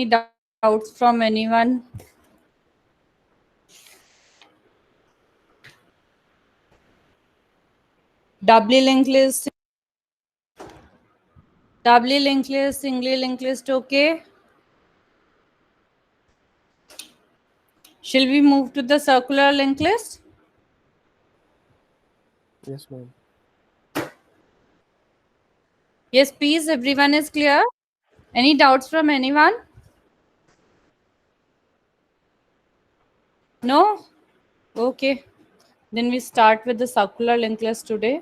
doubts from anyone? Doubly linked list, singly linked list, okay? Shall we move to the circular linked list? Yes, ma'am. Yes, please, everyone is clear. Any doubts from anyone? No? Okay. Then we start with the circular linked list today.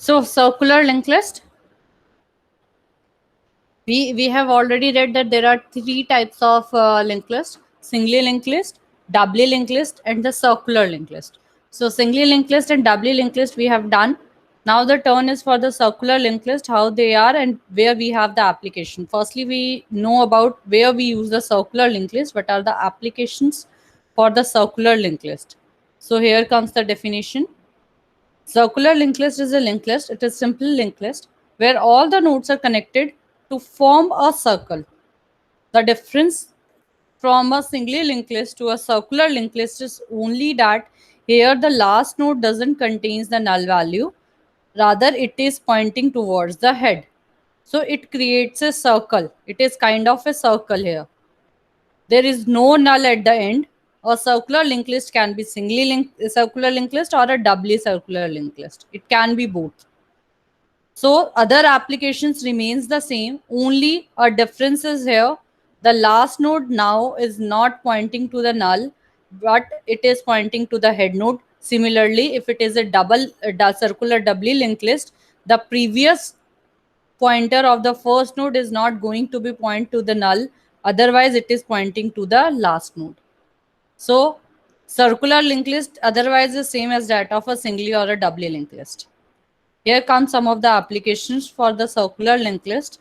So, circular linked list. We have already read that there are three types of linked list: singly linked list, doubly linked list, and the circular linked list. So singly linked list and doubly linked list we have done. Now the turn is for the circular linked list, how they are and where we have the application. Firstly, we know about where we use the circular linked list. What are the applications for the circular linked list? So here comes the definition. Circular linked list is a linked list. It is simple linked list where all the nodes are connected to form a circle. The difference from a singly linked list to a circular linked list is only that here the last node doesn't contain the null value. Rather, it is pointing towards the head. So it creates a circle. It is kind of a circle here. There is no null at the end. A circular linked list can be singly linked circular linked list or a doubly circular linked list. It can be both. So other applications remains the same. Only a difference is here. The last node now is not pointing to the null, but it is pointing to the head node. Similarly, if it is a circular doubly linked list, the previous pointer of the first node is not going to be point to the null. Otherwise, it is pointing to the last node. So circular linked list otherwise is same as that of a singly or a doubly linked list. Here come some of the applications for the circular linked list.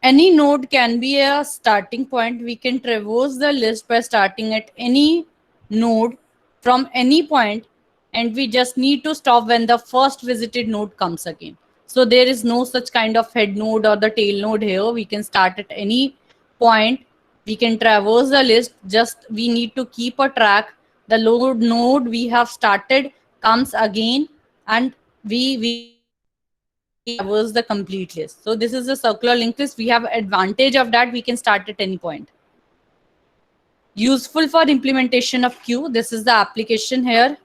Any node can be a starting point. We can traverse the list by starting at any node from any point, and we just need to stop when the first visited node comes again. So there is no such kind of head node or the tail node here. We can start at any point. We can traverse the list. Just we need to keep a track. The node we have started comes again, and we traverse the complete list. So this is a circular linked list. We have advantage of that. We can start at any point. Useful for implementation of queue. This is the application here.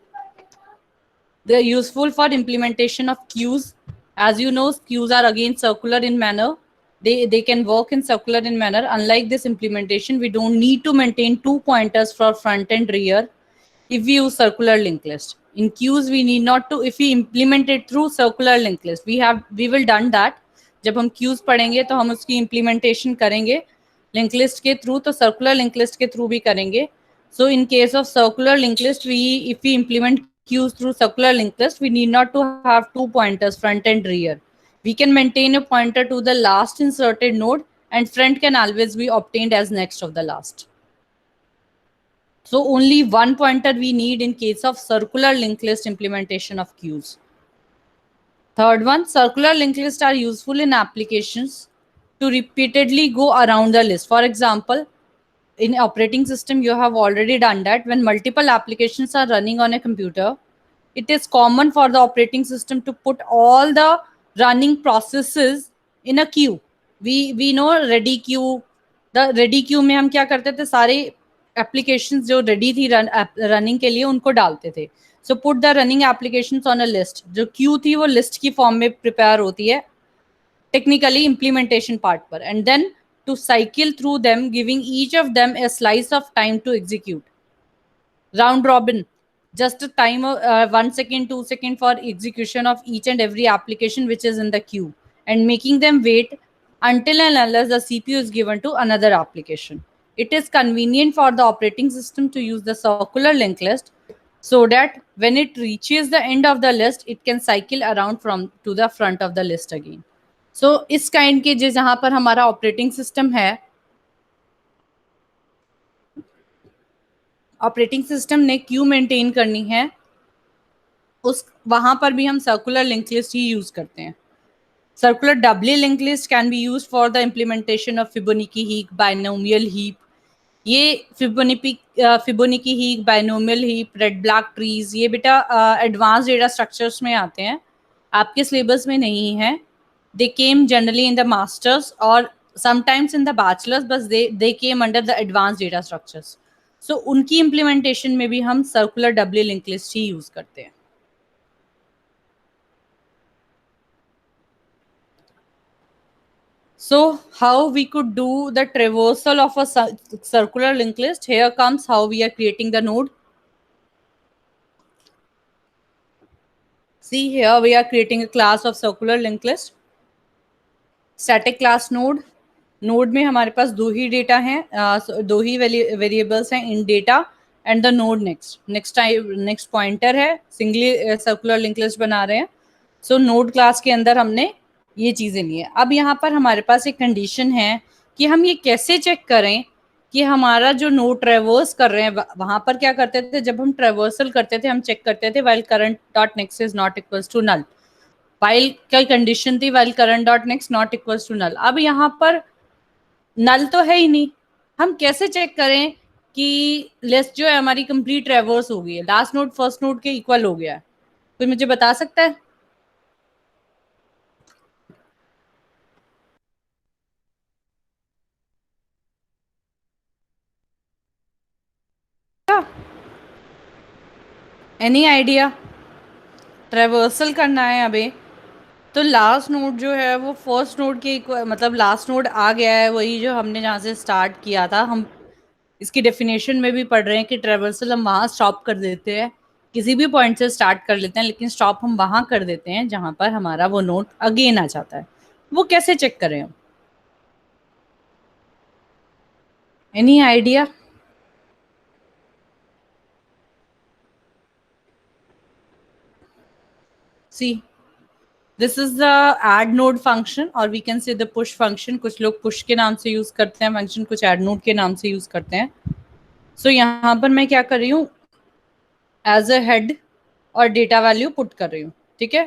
They're useful for implementation of queues. As you know, queues are again circular in manner. They can work in circular in manner. Unlike this implementation, we don't need to maintain two pointers for front and rear if we use circular linked list. In queues, we need not to, if we implement it through circular linked list, we will done that. जब हम queues पढ़ेंगे तो हम उसकी implementation करेंगे linked list के through, तो circular linked list के through भी करेंगे. So in case of circular linked list, if we implement queues through circular linked list, we need not to have two pointers, front and rear. We can maintain a pointer to the last inserted node, and front can always be obtained as next of the last. So only one pointer we need in case of circular linked list implementation of queues. Third one, circular linked lists are useful in applications to repeatedly go around the list. For example, in operating system, you have already done that. When multiple applications are running on a computer, it is common for the operating system to put all the running processes in a queue. We know ready queue. The ready queue में हम क्या करते थे, सारे applications जो ready थी running के लिए उनको डालते थे. So put the running applications on a list. जो queue थी वो list की form में prepare होती है technically implementation part पर, and then to cycle through them, giving each of them a slice of time to execute. Round robin. just a time of 1 second, 2 second for execution of each and every application which is in the queue, and making them wait until and unless the CPU is given to another application. It is convenient for the operating system to use the circular linked list so that when it reaches the end of the list, it can cycle around from to the front of the list again. So इस kind के जहाँ पर हमारा operating system है, operating system ने queue maintain करनी है, उस वहां पर भी हम सर्कुलर लिंक लिस्ट ही यूज करते हैं. Circular doubly link list can be use for the implementation of Fibonacci heap, binomial heap. ये Fibonacci heap, binomial heap, red black trees, ये बेटा एडवांस डेटा स्ट्रक्चर्स में आते हैं, आपके सिलेबस में नहीं है. They came generally in the masters और समटाइम्स इन द बैचलर्स, बस they came under the advance data structures. So उनकी इम्प्लीमेंटेशन में भी हम सर्कुलर डबली लिंक लिस्ट ही यूज करते हैं. So how we could do the traversal of a circular linked list? Here comes how we are creating the node. See, here we are creating a class of circular linked list. Static class node. Node में हमारे पास दो ही data हैं, दो ही variables हैं, in data and the node next pointer है. Singly circular link list बना रहे हैं. सो नोड क्लास के अंदर हमने ये चीजें ली है. अब यहाँ पर हमारे पास एक कंडीशन है कि हम ये कैसे चेक करें कि हमारा जो नोड ट्रेवर्स कर रहे हैं, वहां पर क्या करते थे, जब हम ट्रेवर्सल करते थे हम चेक करते थे while current dot next is not equals to null. while क्या कंडीशन थी, while current dot next not equals to null. अब यहाँ पर नल तो है ही नहीं, हम कैसे चेक करें कि लिस्ट जो है हमारी कंप्लीट ट्रेवर्स हो गई है, लास्ट नोड फर्स्ट नोड के इक्वल हो गया है? कोई मुझे बता सकता है? Any idea? ट्रेवर्सल करना है अभी, तो लास्ट नोड जो है वो फर्स्ट नोड के मतलब लास्ट नोड आ गया है, वही जो हमने जहाँ से स्टार्ट किया था. हम इसकी डेफिनेशन में भी पढ़ रहे हैं कि ट्रेवर्सल हम वहाँ स्टॉप कर देते हैं, किसी भी पॉइंट से स्टार्ट कर लेते हैं, लेकिन स्टॉप हम वहाँ कर देते हैं जहाँ पर हमारा वो नोड अगेन आ जाता है. वो कैसे चेक करें हम? Any idea? See, this is the add node function और we can say the push function. कुछ लोग पुश के नाम से यूज करते हैं फंक्शन, कुछ एड नोड के नाम से यूज करते हैं. सो यहाँ पर मैं क्या कर रही हूँ, एज अ हेड और डेटा वैल्यू पुट कर रही हूँ, ठीक है,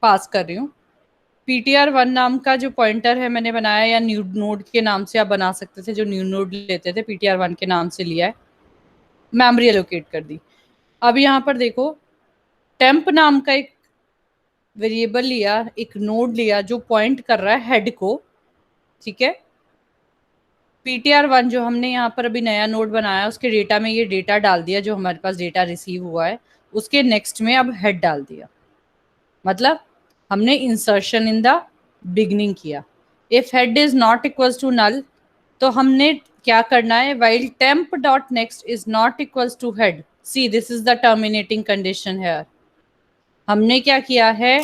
पास कर रही हूँ. ptr1 नाम का जो पॉइंटर है मैंने बनाया, या न्यू नोड के नाम से आप बना सकते थे, जो न्यू नोड लेते थे ptr1 के नाम से लिया है, मेमोरी एलोकेट कर दी. अब यहाँ पर देखो, टेम्प नाम का एक वेरिएबल लिया, एक नोड लिया जो पॉइंट कर रहा है हेड को, ठीक है. ptr1 जो हमने यहाँ पर अभी नया नोड बनाया, उसके डेटा में ये डेटा डाल दिया जो हमारे पास डेटा रिसीव हुआ है, उसके नेक्स्ट में अब हेड डाल दिया. मतलब हमने इंसर्शन इन द बिगनिंग किया. If head is not equals to null, तो हमने क्या करना है, while temp dot next is not equals to head, see this is the terminating condition here. हमने क्या किया है,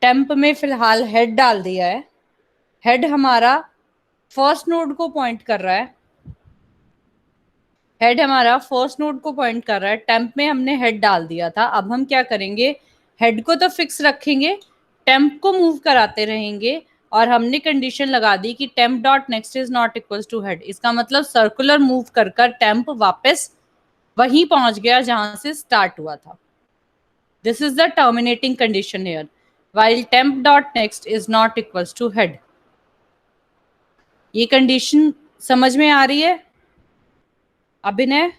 टेम्प में फिलहाल हेड डाल दिया है. हेड हमारा फर्स्ट नोड को पॉइंट कर रहा है, हेड हमारा फर्स्ट नोड को पॉइंट कर रहा है. टेम्प में हमने हेड डाल दिया था. अब हम क्या करेंगे, हेड को तो फिक्स रखेंगे, टेम्प को मूव कराते रहेंगे, और हमने कंडीशन लगा दी कि temp dot next is not equal to head. इसका मतलब सर्कुलर मूव कर कर टेम्प वापस वहीं पहुंच गया जहां से स्टार्ट हुआ था. This is the terminating condition here, while temp dot next is not equals to head. ये कंडीशन समझ में आ रही है अभिनय?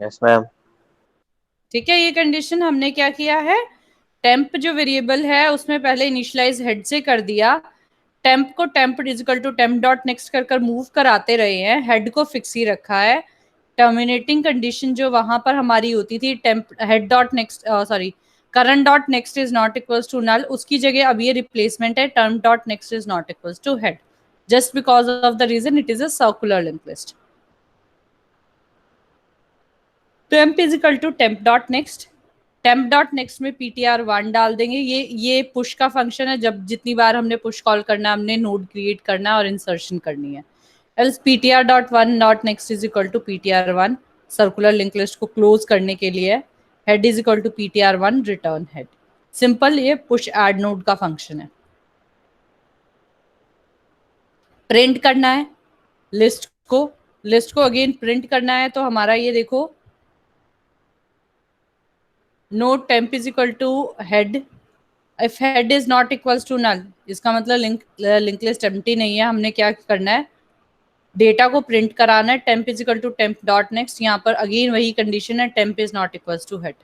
Yes ma'am. ठीक है, ये कंडीशन हमने क्या किया है, टेम्प जो वेरिएबल है उसमें पहले इनिशियलाइज हेड से कर दिया, टेम्प को temp equal to temp dot next कर कर मूव कराते रहे हैं, हेड को फिक्स ही रखा है. टर्मिनेटिंग कंडीशन जो वहां पर हमारी होती थी, temp head dot next sorry current dot next is not equals to null, उसकी जगह अब ये रिप्लेसमेंट है term dot next is not equals to head, just because of the reason it is a circular link list. temp is equal to temp dot next. temp dot next में ptr1 डाल देंगे. ये push का function है. जब जितनी बार हमने push call करना है, हमने नोड क्रिएट करना है और इंसर्शन करनी है. else ptr dot one dot next is equal to ptr1 circular link list को क्लोज करने के लिए. Head is equal to ptr1 return head. Simple, ये पुश एड नोड का फंक्शन है. प्रिंट करना है लिस्ट को अगेन प्रिंट करना है. तो हमारा ये देखो, node temp is equal to head. If head is not equals to null, इसका मतलब लिंक लिस्ट एम्प्टी नहीं है. हमने क्या करना है, डेटा को प्रिंट कराना है. Temp is equal to temp dot next. यहाँ पर अगेन वही कंडीशन है, temp is not equals to head.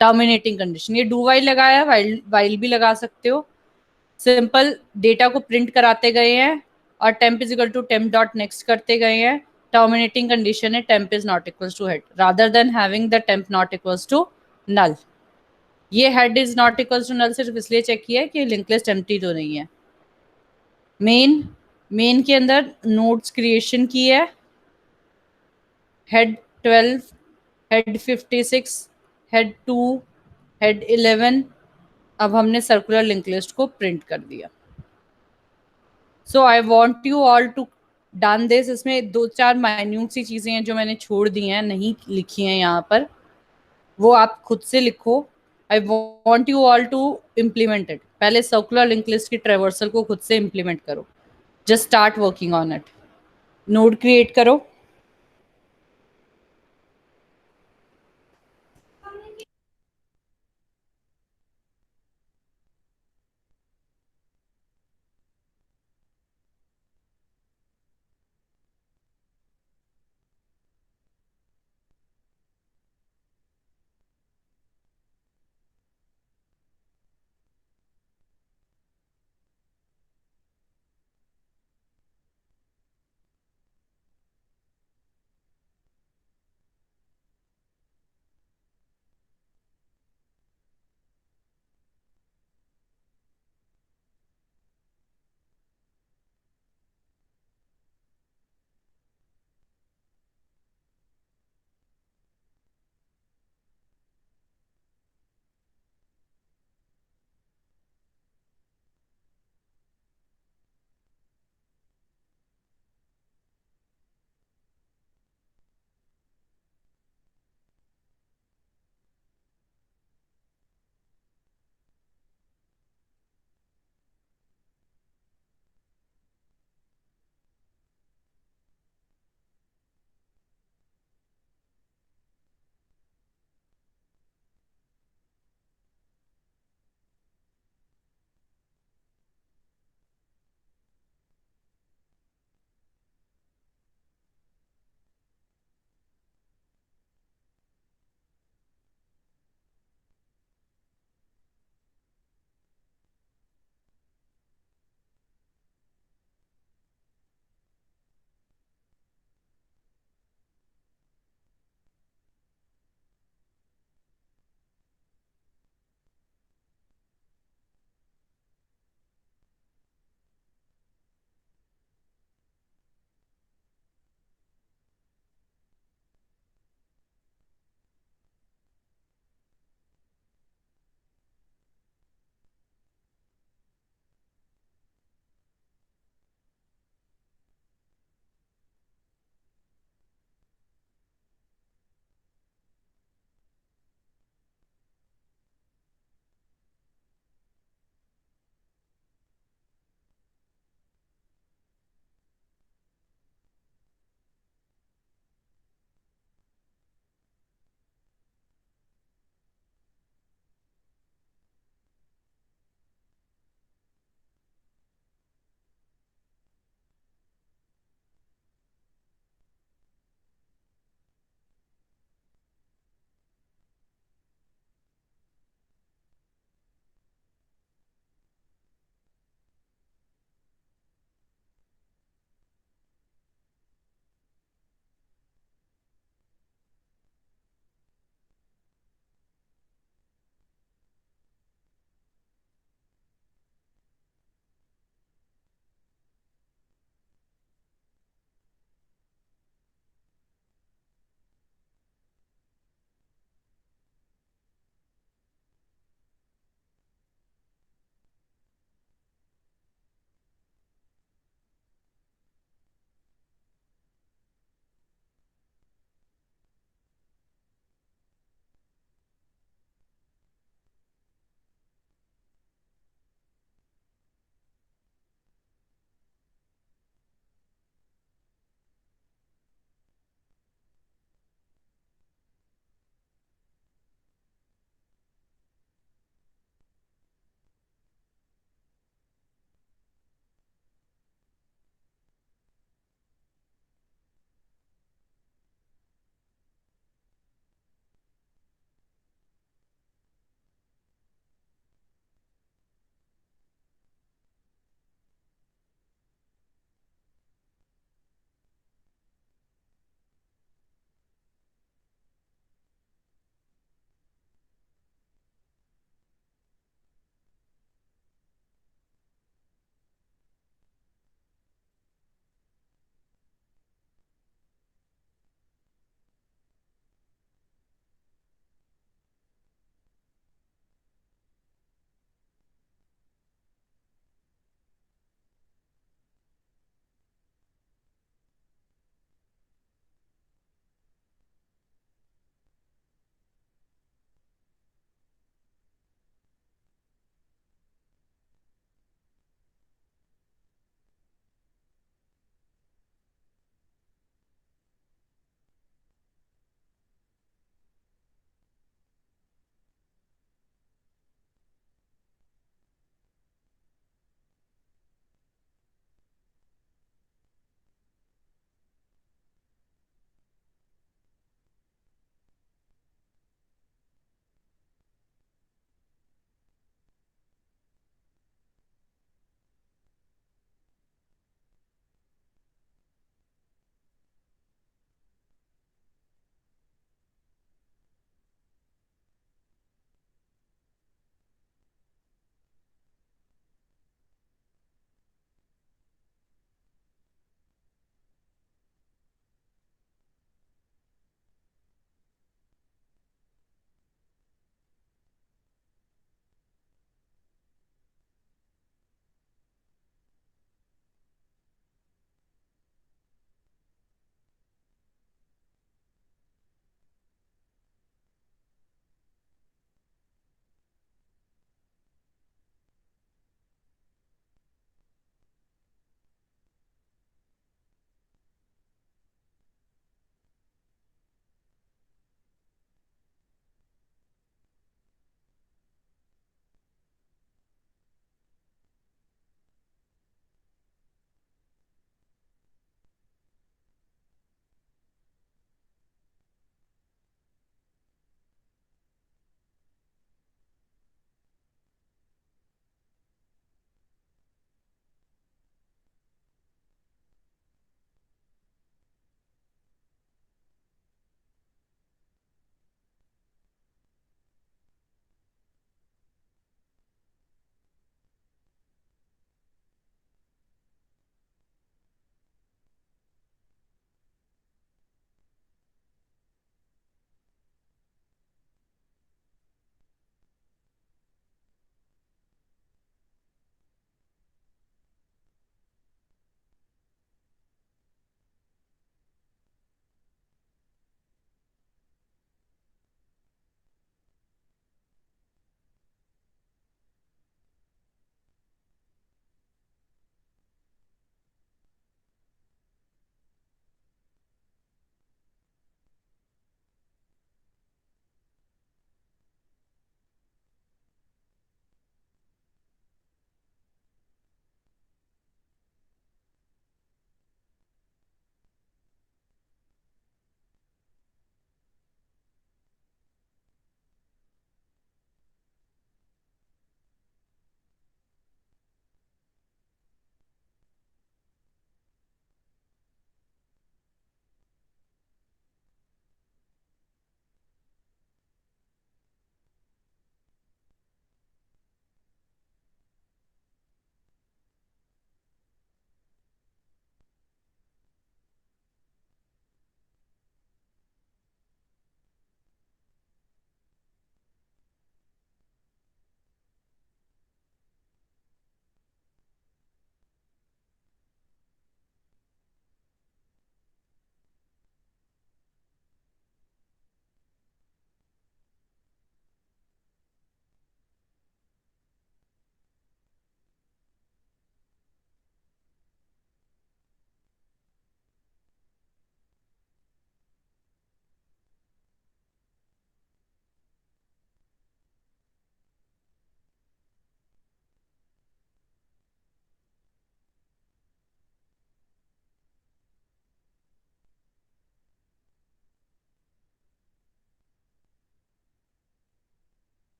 Terminating condition. ये डू वाइल लगाया, वाइल भी लगा सकते हो. सिंपल, डेटा को प्रिंट कराते गए हैं और temp is equal to temp dot next करते गए हैं. टर्मिनेटिंग कंडीशन है temp is not equals to head rather than having the temp not equals to null. ये head is not equals to null सिर्फ इसलिए चेक किया है कि लिंक लिस्ट एम्प्टी तो नहीं है. मेन के अंदर नोड्स क्रिएशन की है. Head 12, head 56, head 2, head 11. अब हमने सर्कुलर लिंक लिस्ट को प्रिंट कर दिया. So I want you all to done this. इसमें दो चार माइन्यूट सी चीज़ें हैं जो मैंने छोड़ दी हैं, नहीं लिखी हैं यहाँ पर, वो आप खुद से लिखो. I want you all to implement it. पहले सर्कुलर लिंक लिस्ट की ट्रेवर्सल को खुद से इम्प्लीमेंट करो. Just start working on it. Node create करो.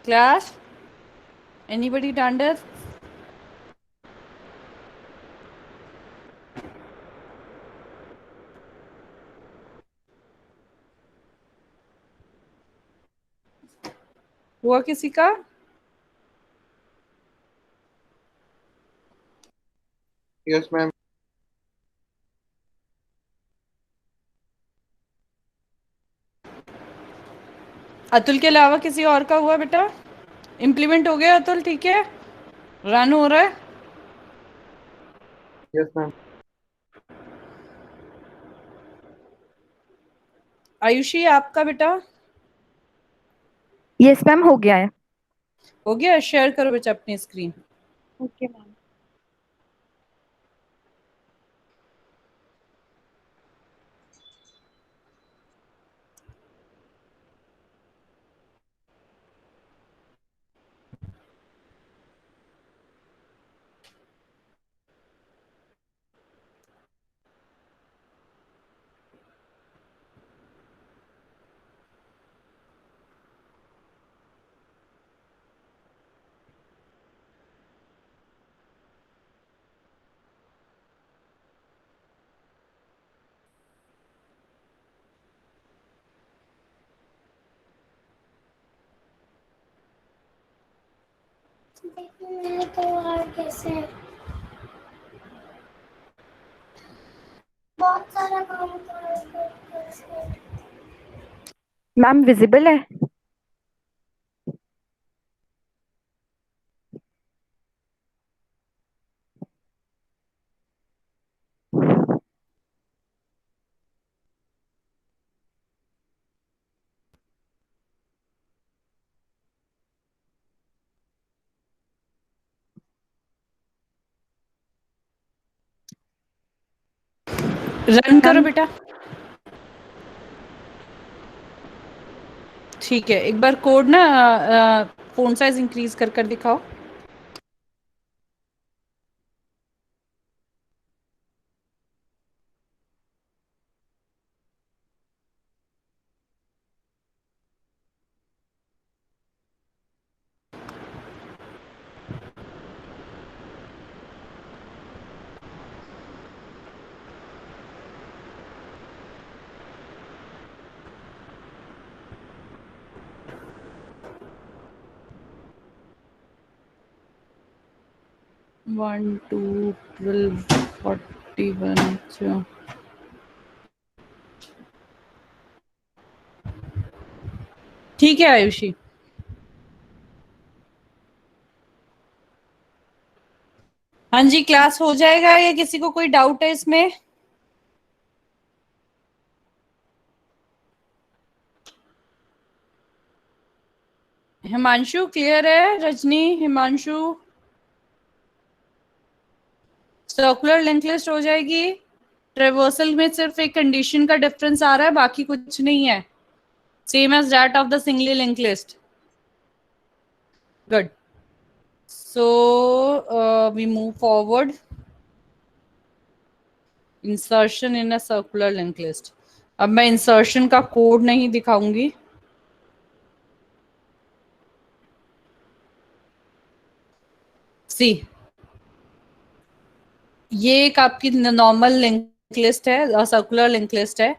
Class? Anybody done this? हुआ किसी का? Yes, ma'am. अतुल के अलावा किसी और का हुआ बेटा? इम्प्लीमेंट हो गया अतुल? ठीक है, रन हो रहा है? Yes, ma'am. आयुषी आपका बेटा? यस मैम, हो गया है। हो गया? शेयर करो बेटा अपनी स्क्रीन। Okay ma'am. तो और कैसे बहुत सारा काम तो मैम विजिबल है? रन करो मैम बेटा। ठीक है, एक बार कोड ना फोन साइज इंक्रीज कर कर दिखाओ। वन टू 12 41 अच्छा। ठीक है आयुषी। हाँ जी, क्लास हो जाएगा या किसी को कोई डाउट है इसमें? हिमांशु क्लियर है? Rajni, Himanshu? Circular link list हो जाएगी। ट्रेवर्सल में सिर्फ एक कंडीशन का डिफरेंस आ रहा है, बाकी कुछ नहीं है। Same as that of the singly link list. Good. So we move forward. Insertion in a circular link list. अब मैं इंसर्शन का कोड नहीं दिखाऊंगी। सी, ये एक आपकी नॉर्मल लिंक लिस्ट है, सर्कुलर लिंक लिस्ट है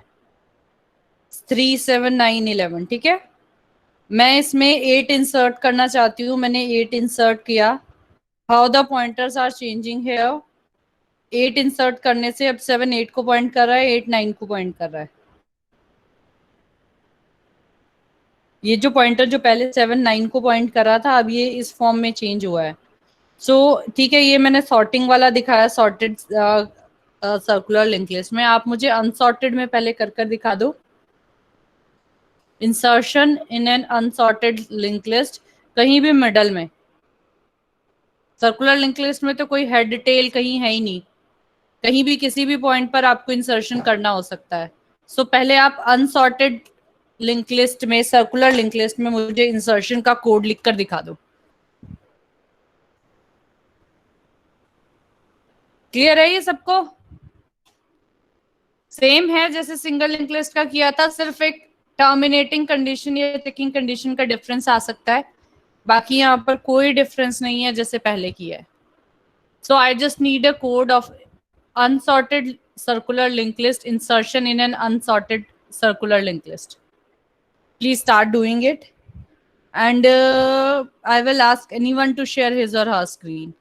37911। ठीक है, मैं इसमें 8 इंसर्ट करना चाहती हूँ। मैंने 8 इंसर्ट किया। How the pointers are changing here. 8 insert करने से अब 7 8 को पॉइंट कर रहा है, 8 9 को पॉइंट कर रहा है। ये जो पॉइंटर जो पहले 7 9 को पॉइंट कर रहा था, अब ये इस फॉर्म में चेंज हुआ है। सो ठीक है, ये मैंने सॉर्टिंग वाला दिखाया, सॉर्टेड सर्कुलर लिंक लिस्ट में। आप मुझे अनसॉर्टेड में पहले कर कर दिखा दो। Insertion in an unsorted link list, कहीं भी मिडल में। सर्कुलर लिंक लिस्ट में तो कोई हेड टेल कहीं है ही नहीं, कहीं भी किसी भी पॉइंट पर आपको इंसर्शन करना हो सकता है। सो पहले आप अनसॉर्टेड लिंक लिस्ट में, सर्कुलर लिंक लिस्ट में मुझे इंसर्शन का कोड लिखकर दिखा दो। क्लियर है ये सबको? सेम है जैसे सिंगल लिंक लिस्ट का किया था, सिर्फ एक टर्मिनेटिंग कंडीशन या टिकिंग कंडीशन का डिफरेंस आ सकता है, बाकी यहाँ पर कोई डिफरेंस नहीं है जैसे पहले किया है. So I just need a code of unsorted circular linked list insertion in an unsorted circular linked list. Please start doing it. And I will ask anyone to share his or her screen.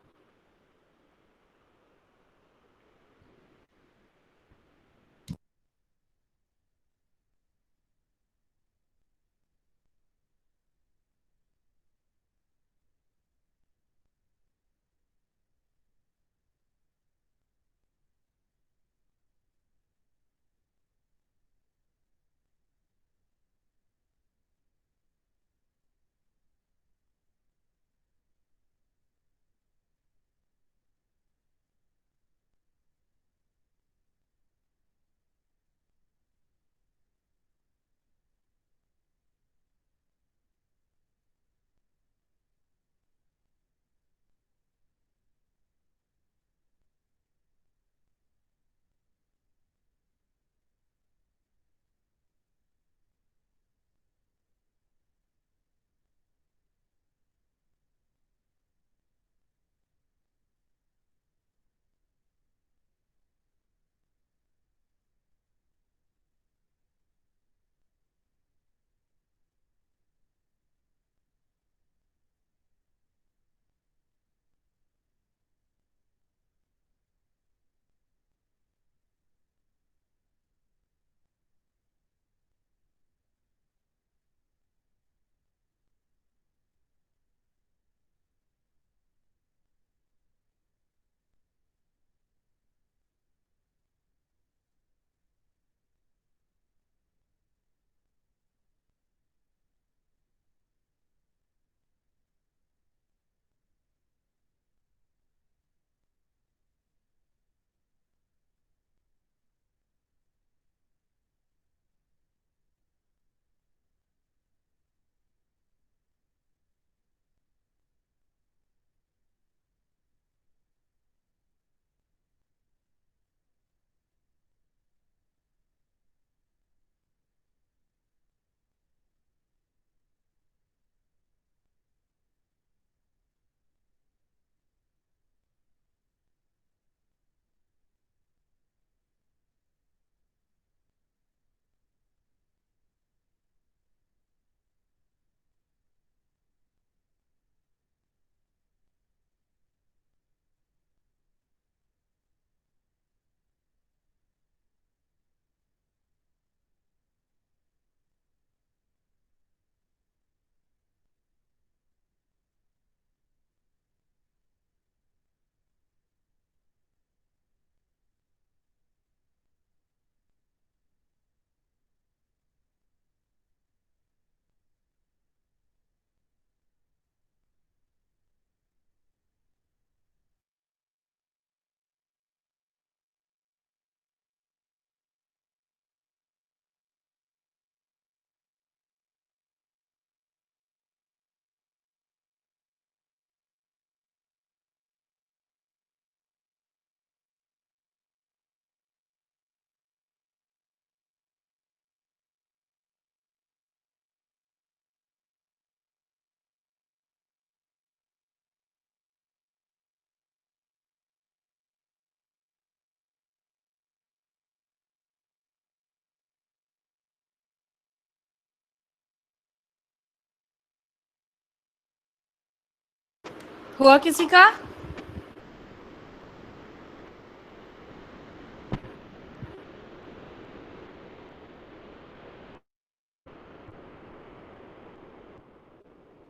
हुआ किसी का?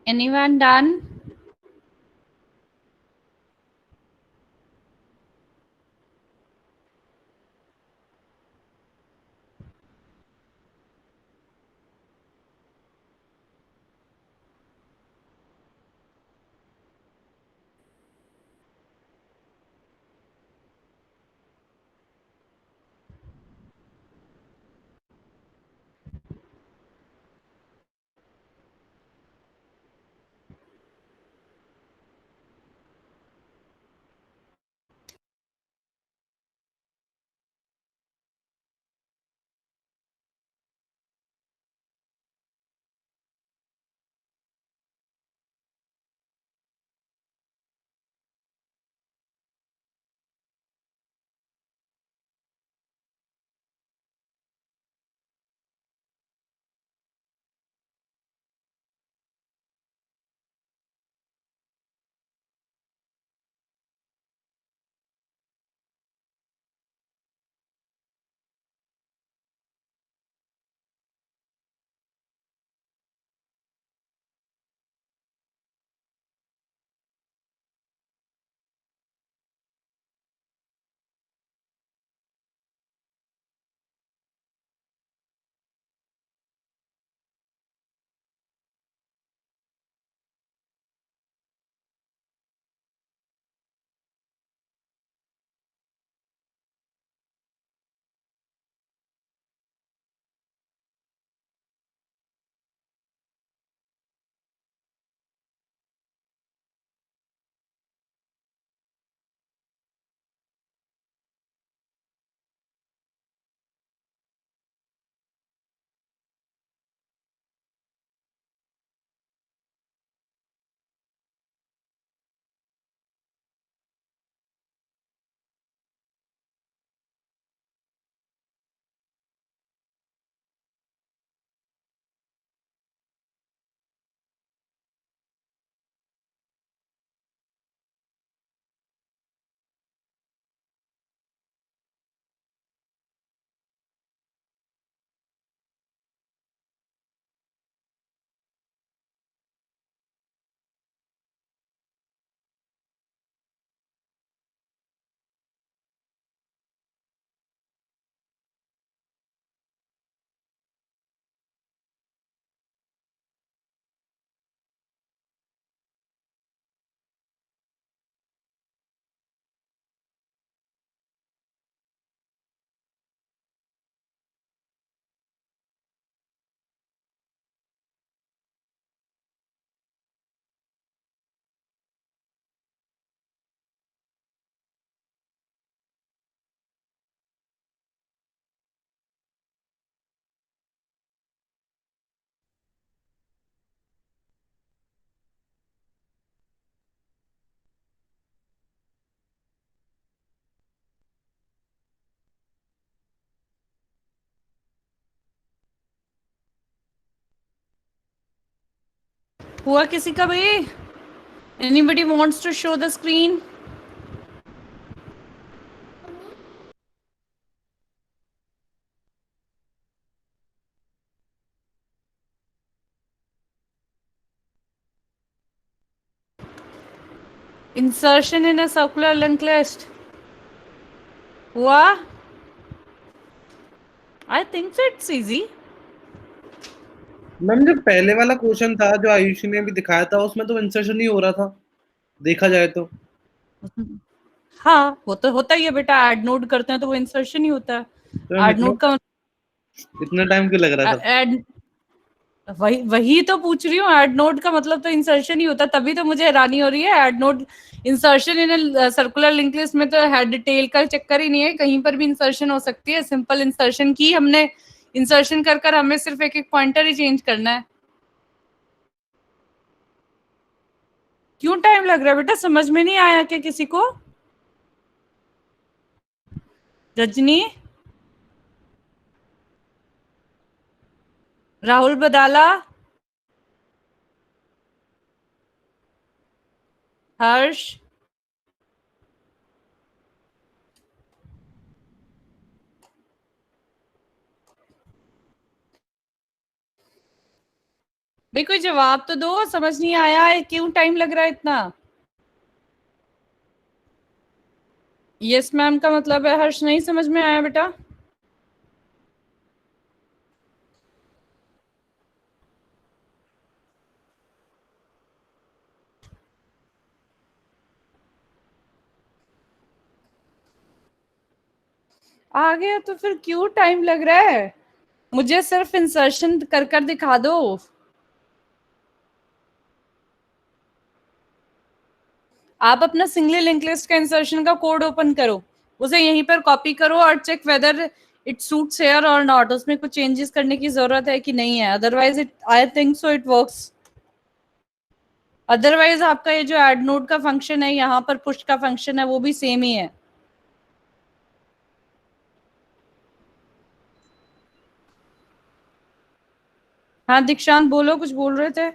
Anyone done? हुआ किसी का भाई? Anybody wants to show the screen? Insertion in a circular linked list. हुआ? I think so it's easy. Ma'am जो पहले वाला क्वेश्चन था जो आयुषी ने भी दिखाया था उसमें तो इंसर्शन नहीं हो रहा था देखा जाए तो। हाँ, वो तो होता ही है बेटा, ऐड नोड करते हैं तो वो इंसर्शन ही होता है। तो ऐड नोड का इतना टाइम क्यों लग रहा था? ऐड वही तो पूछ रही हूँ, ऐड नोड का मतलब तो इंसर्शन ही होता है, तभी तो मुझे हैरानी हो रही है। Add node insertion in circular link list में तो हेड टेल का चक्कर ही नहीं है, कहीं पर भी इंसर्शन हो सकती है। सिंपल इंसर्शन की हमने इंसर्शन कर हमें सिर्फ एक एक पॉइंटर ही चेंज करना है। क्यों टाइम लग रहा है बेटा, समझ में नहीं आया क्या किसी को? रजनी, राहुल बदाला, हर्ष, भाई कोई जवाब तो दो, समझ नहीं आया है, क्यों टाइम लग रहा है इतना? यस मैम का मतलब है हर्ष नहीं समझ में आया बेटा। आ गया तो फिर क्यों टाइम लग रहा है? मुझे सिर्फ इंसर्शन कर दिखा दो। आप अपना सिंगली लिंक लिस्ट का इंसर्शन का कोड ओपन करो, उसे यहीं पर कॉपी करो और check whether it suits here और नॉट, उसमें कुछ चेंजेस करने की जरूरत है कि नहीं है, otherwise it I think so it works. Otherwise आपका ये जो ऐड नोड का फंक्शन है, यहाँ पर पुश का फंक्शन है, वो भी सेम ही है। हाँ दीक्षांत बोलो, कुछ बोल रहे थे?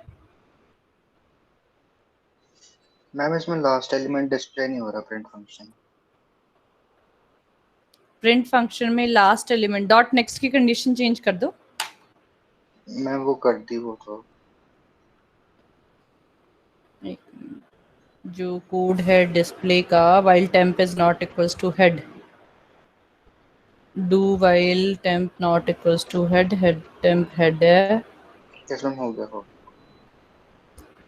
मैम इसमें लास्ट एलिमेंट डिस्प्ले नहीं हो रहा प्रिंट फंक्शन। प्रिंट फंक्शन में लास्ट एलिमेंट डॉट नेक्स्ट की कंडीशन चेंज कर दो। मैं वो कर दी वो तो। जो कोड है डिस्प्ले का, while temp is not equals to head, do while temp not equals to head temp head है, इसमें हो गया हो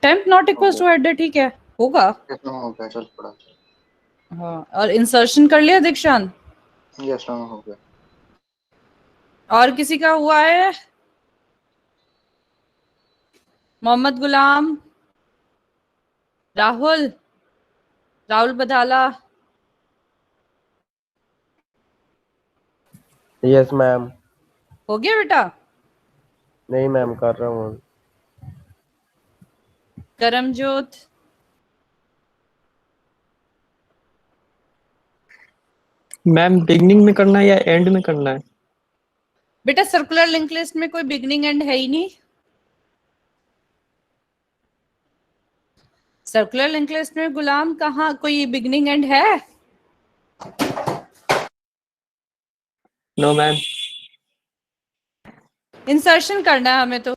temp not equals to head है, ठीक है होगा। इसमें हो गया चल पड़ा चल। हाँ, और इंसर्शन कर लिया दीक्षांत? यस मैम हो गया। और किसी का हुआ है? मोहम्मद गुलाम, राहुल, राहुल बदाला, यस मैम। हो गया बेटा? नहीं मैम कर रहा हूँ। करमजोत, मैम बिगनिंग में करना है या एंड में करना है? बेटा सर्कुलर लिंक लिस्ट में कोई बिगनिंग एंड है ही नहीं। सर्कुलर लिंक लिस्ट में गुलाम कहाँ कोई बिगनिंग एंड है? No ma'am. इंसर्शन करना है हमें तो।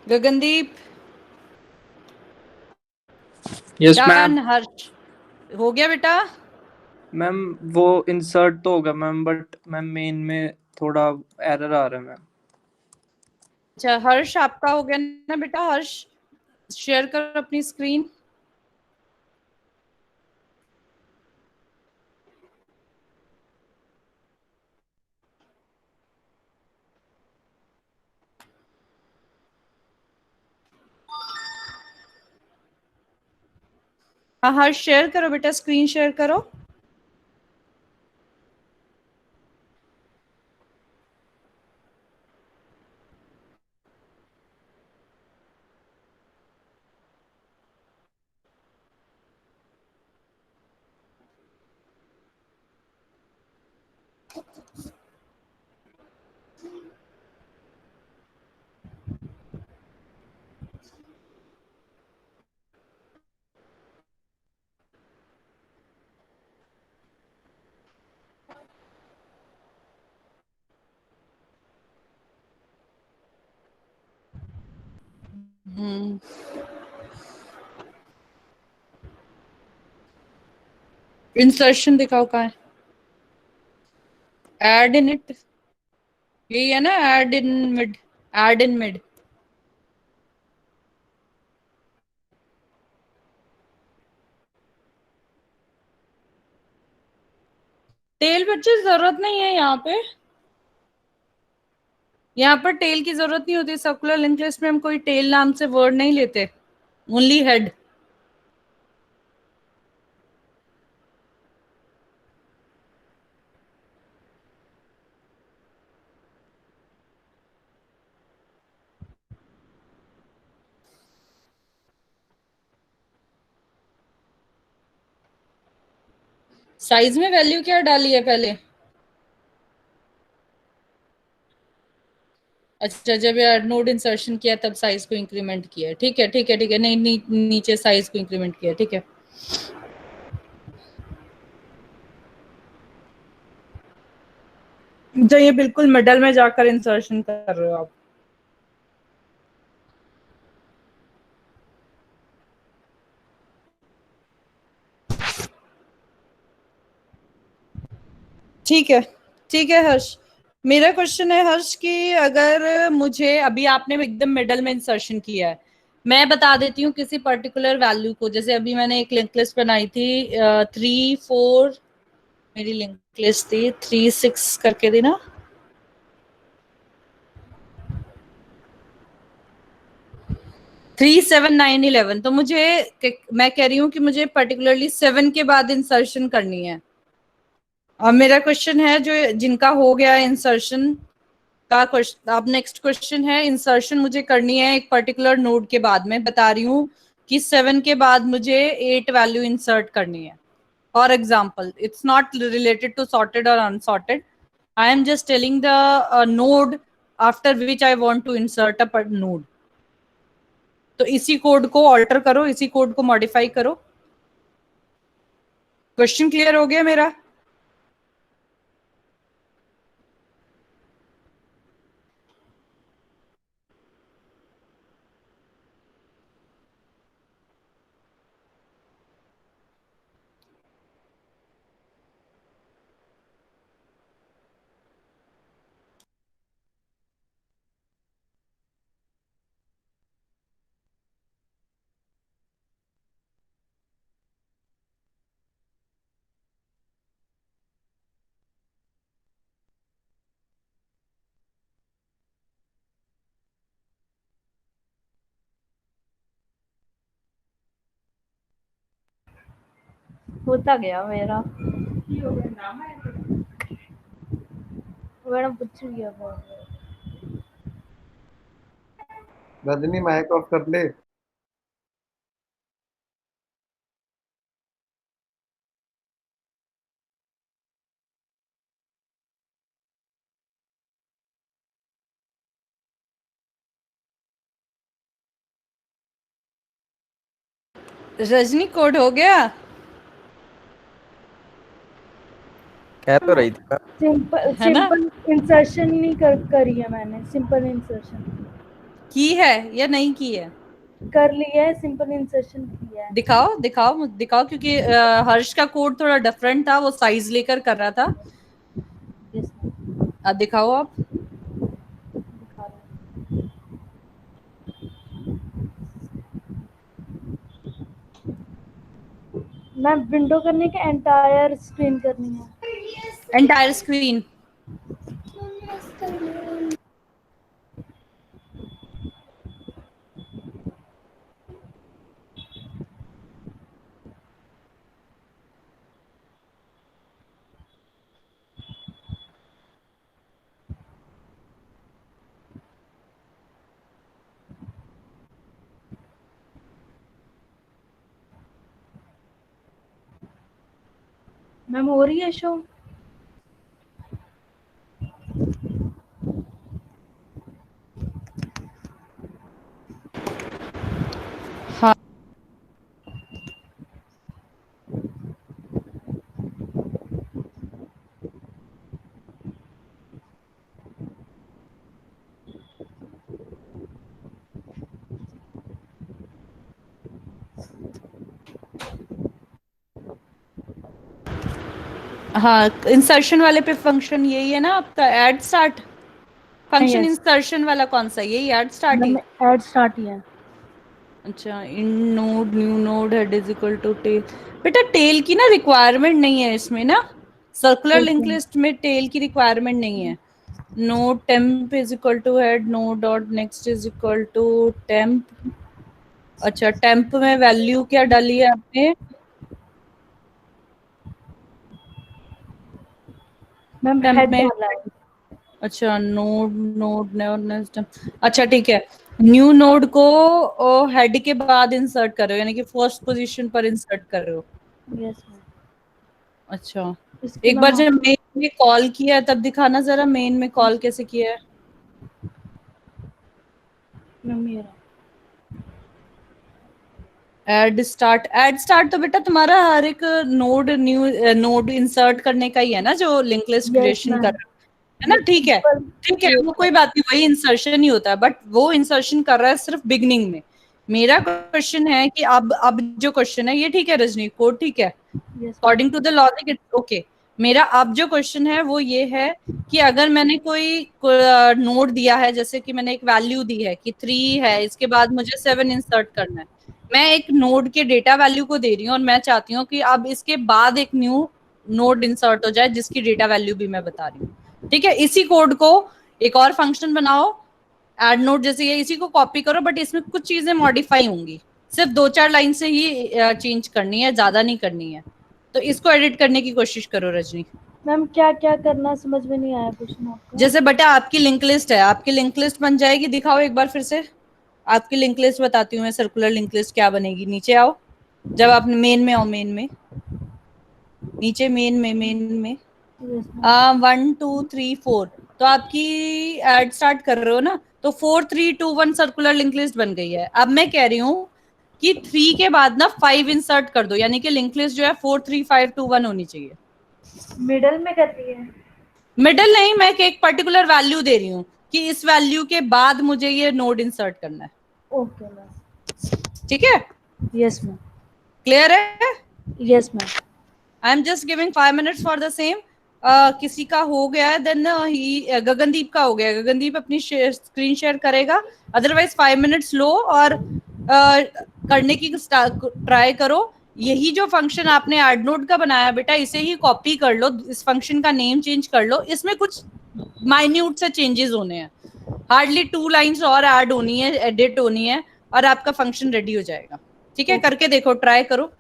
Gagandeep, yes ma'am. Done. Harsh हो गया बेटा? मैम वो इंसर्ट तो होगा मैम, बट मैम मेन में थोड़ा एरर आ रहा है मैम। अच्छा हर्ष आपका हो गया ना बेटा? हर्ष शेयर करो अपनी स्क्रीन। हाँ हर्ष शेयर करो बेटा, स्क्रीन शेयर करो। इंसर्शन दिखाओ कहाँ है? एड इन इट, यही है ना? Add in mid, add in mid. Tail बच्चे जरूरत नहीं है यहाँ पे, यहाँ पर टेल की जरूरत नहीं होती। सर्कुलर लिंक लिस्ट में हम कोई टेल नाम से वर्ड नहीं लेते, ओनली हेड। साइज में वैल्यू क्या डाली है पहले? अच्छा जब यार नोड इंसर्शन किया तब साइज को इंक्रीमेंट किया, ठीक है ठीक है ठीक है। नहीं नीचे साइज को इंक्रीमेंट किया, ठीक है। जो ये बिल्कुल मिडल में जाकर इंसर्शन कर रहे हो आप। ठीक है हर्ष। मेरा क्वेश्चन है हर्ष कि अगर मुझे अभी आपने एकदम मिडल में इंसर्शन किया है, मैं बता देती हूँ किसी पर्टिकुलर वैल्यू को। जैसे अभी मैंने एक लिंक लिस्ट बनाई थी 3 4, मेरी लिंक लिस्ट थी 3 6 करके थी ना, 3 7 9 11। तो मुझे, मैं कह रही हूँ कि मुझे पर्टिकुलरली 7 के बाद इंसर्शन करनी है। और मेरा क्वेश्चन है जो जिनका हो गया इंसर्शन का क्वेश्चन, अब नेक्स्ट क्वेश्चन है इंसर्शन मुझे करनी है एक पर्टिकुलर नोड के बाद में। बता रही हूँ कि 7 के बाद मुझे 8 वैल्यू इंसर्ट करनी है। For example, it's not related to sorted और unsorted, I am just telling the node after which I want to insert a node. तो इसी कोड को ऑल्टर करो, इसी कोड को मॉडिफाई करो। क्वेश्चन क्लियर हो गया मेरा? होता गया मेरा, मैडम पूछ गया बहुत। रजनी माइक ऑफ कर ले। रजनी कोड हो गया? कह तो रही थी मैम। सिंपल है ना? सिंपल इंसर्शन नहीं करी है मैंने, सिंपल इंसर्शन की है या नहीं की है? कर लिया है, सिंपल इंसर्शन किया है। दिखाओ दिखाओ दिखाओ, क्योंकि हर्ष का कोड थोड़ा डिफरेंट था, वो साइज लेकर कर रहा था। Yes, दिखाओ आप। दिखा रहा हूँ। मैम विंडो करने के एंटायर स्क्रीन करनी है। Entire screen. मैम हो रही है शो? हाँ हाँ, इंसर्शन वाले पे फंक्शन यही है ना आपका, add start function. yes. Insertion वाला कौन सा, यही ऐड स्टार्ट ही? मैम ऐड स्टार्ट ही है। अच्छा, in node new node head is equal to tail. बेटा टेल की ना रिक्वायरमेंट नहीं है इसमें ना, सर्कुलर लिंक लिस्ट में टेल की रिक्वायरमेंट नहीं है। Node temp is equal to head, node dot next is equal to temp. अच्छा, टेम्प में वैल्यू क्या डाली है आपने? मैम टेम्प हेड में, डाला है। अच्छा नोड नोड नेक्स्ट, अच्छा ठीक है। न्यू नोड को हेड के बाद इंसर्ट कर रहे हो, यानी कि फर्स्ट पोजीशन पर इंसर्ट कर रहे हो। Yes ma'am. अच्छा, इसके एक बार नाम जब मेन में कॉल किया है तब दिखाना जरा, मेन में कॉल कैसे किया है। मैम ये रहा। ऐड स्टार्ट तो बेटा तुम्हारा हर एक नोड न्यू नोड इंसर्ट करने का ही है ना, जो link list yes creation ma'am. कर रहा है ना। ठीक है, ठीक है, वो कोई बात नहीं, वही इंसर्शन ही होता है, बट वो इंसर्शन कर रहा है सिर्फ बिगनिंग में। मेरा क्वेश्चन है कि अब जो क्वेश्चन है ये ठीक है रजनी, कोड ठीक है, according to the logic it's okay. मेरा अब जो क्वेश्चन है वो ये है कि अगर मैंने कोई नोड दिया है, जैसे कि मैंने एक वैल्यू दी है कि 3 है, इसके बाद मुझे 7 इंसर्ट करना है। मैं एक नोड के डेटा वैल्यू को दे रही हूँ और मैं चाहती हूँ कि अब इसके बाद एक न्यू नोड इंसर्ट हो जाए जिसकी डेटा वैल्यू भी मैं बता रही हूँ। ठीक है, इसी कोड को एक और फंक्शन बनाओ, एड नोड जैसे ये, इसी को कॉपी करो, बट इसमें कुछ चीजें मॉडिफाई होंगी, सिर्फ 2-4 लाइन से ही चेंज करनी है, ज्यादा नहीं करनी है। तो इसको एडिट करने की कोशिश करो रजनी। मैम क्या क्या करना समझ में नहीं आया क्वेश्चन आपका। जैसे बेटा आपकी लिंक लिस्ट है, आपकी लिंक लिस्ट बन जाएगी, दिखाओ एक बार फिर से। आपकी लिंक लिस्ट बताती हूँ मैं, सर्कुलर लिंक लिस्ट क्या बनेगी। नीचे आओ, जब आप मेन में आओ, मेन में नीचे, मेन में 1 2 3 4, तो आपकी एड स्टार्ट कर रहे हो ना, तो 4 3 2 1 सर्कुलर लिंक लिस्ट बन गई है। अब मैं कह रही हूँ कि 3 के बाद ना 5 इंसर्ट कर दो, यानी कि लिंक लिस्ट जो है 4 3 5 2 1 होनी चाहिए। मिडल में कर रही है। मिडल नहीं, मैं एक पर्टिकुलर वैल्यू दे रही हूँ कि इस वैल्यू के बाद मुझे ये नोड इंसर्ट करना है। Okay ma'am. ठीक है, यस मैम। क्लियर है? Yes ma'am. I am just giving 5 minutes for the same. किसी का हो गया है देन ही, गगनदीप का हो गया। गगनदीप अपनी स्क्रीन शेयर करेगा, अदरवाइज 5 minutes लो और करने की ट्राई करो। यही जो फंक्शन आपने एड नोड का बनाया बेटा, इसे ही कॉपी कर लो, इस फंक्शन का नेम चेंज कर लो, इसमें कुछ माइन्यूट से चेंजेस होने हैं, हार्डली 2 लाइन्स और ऐड होनी है, एडिट होनी है, और आपका फंक्शन रेडी हो जाएगा। ठीक है, करके देखो, ट्राई करो।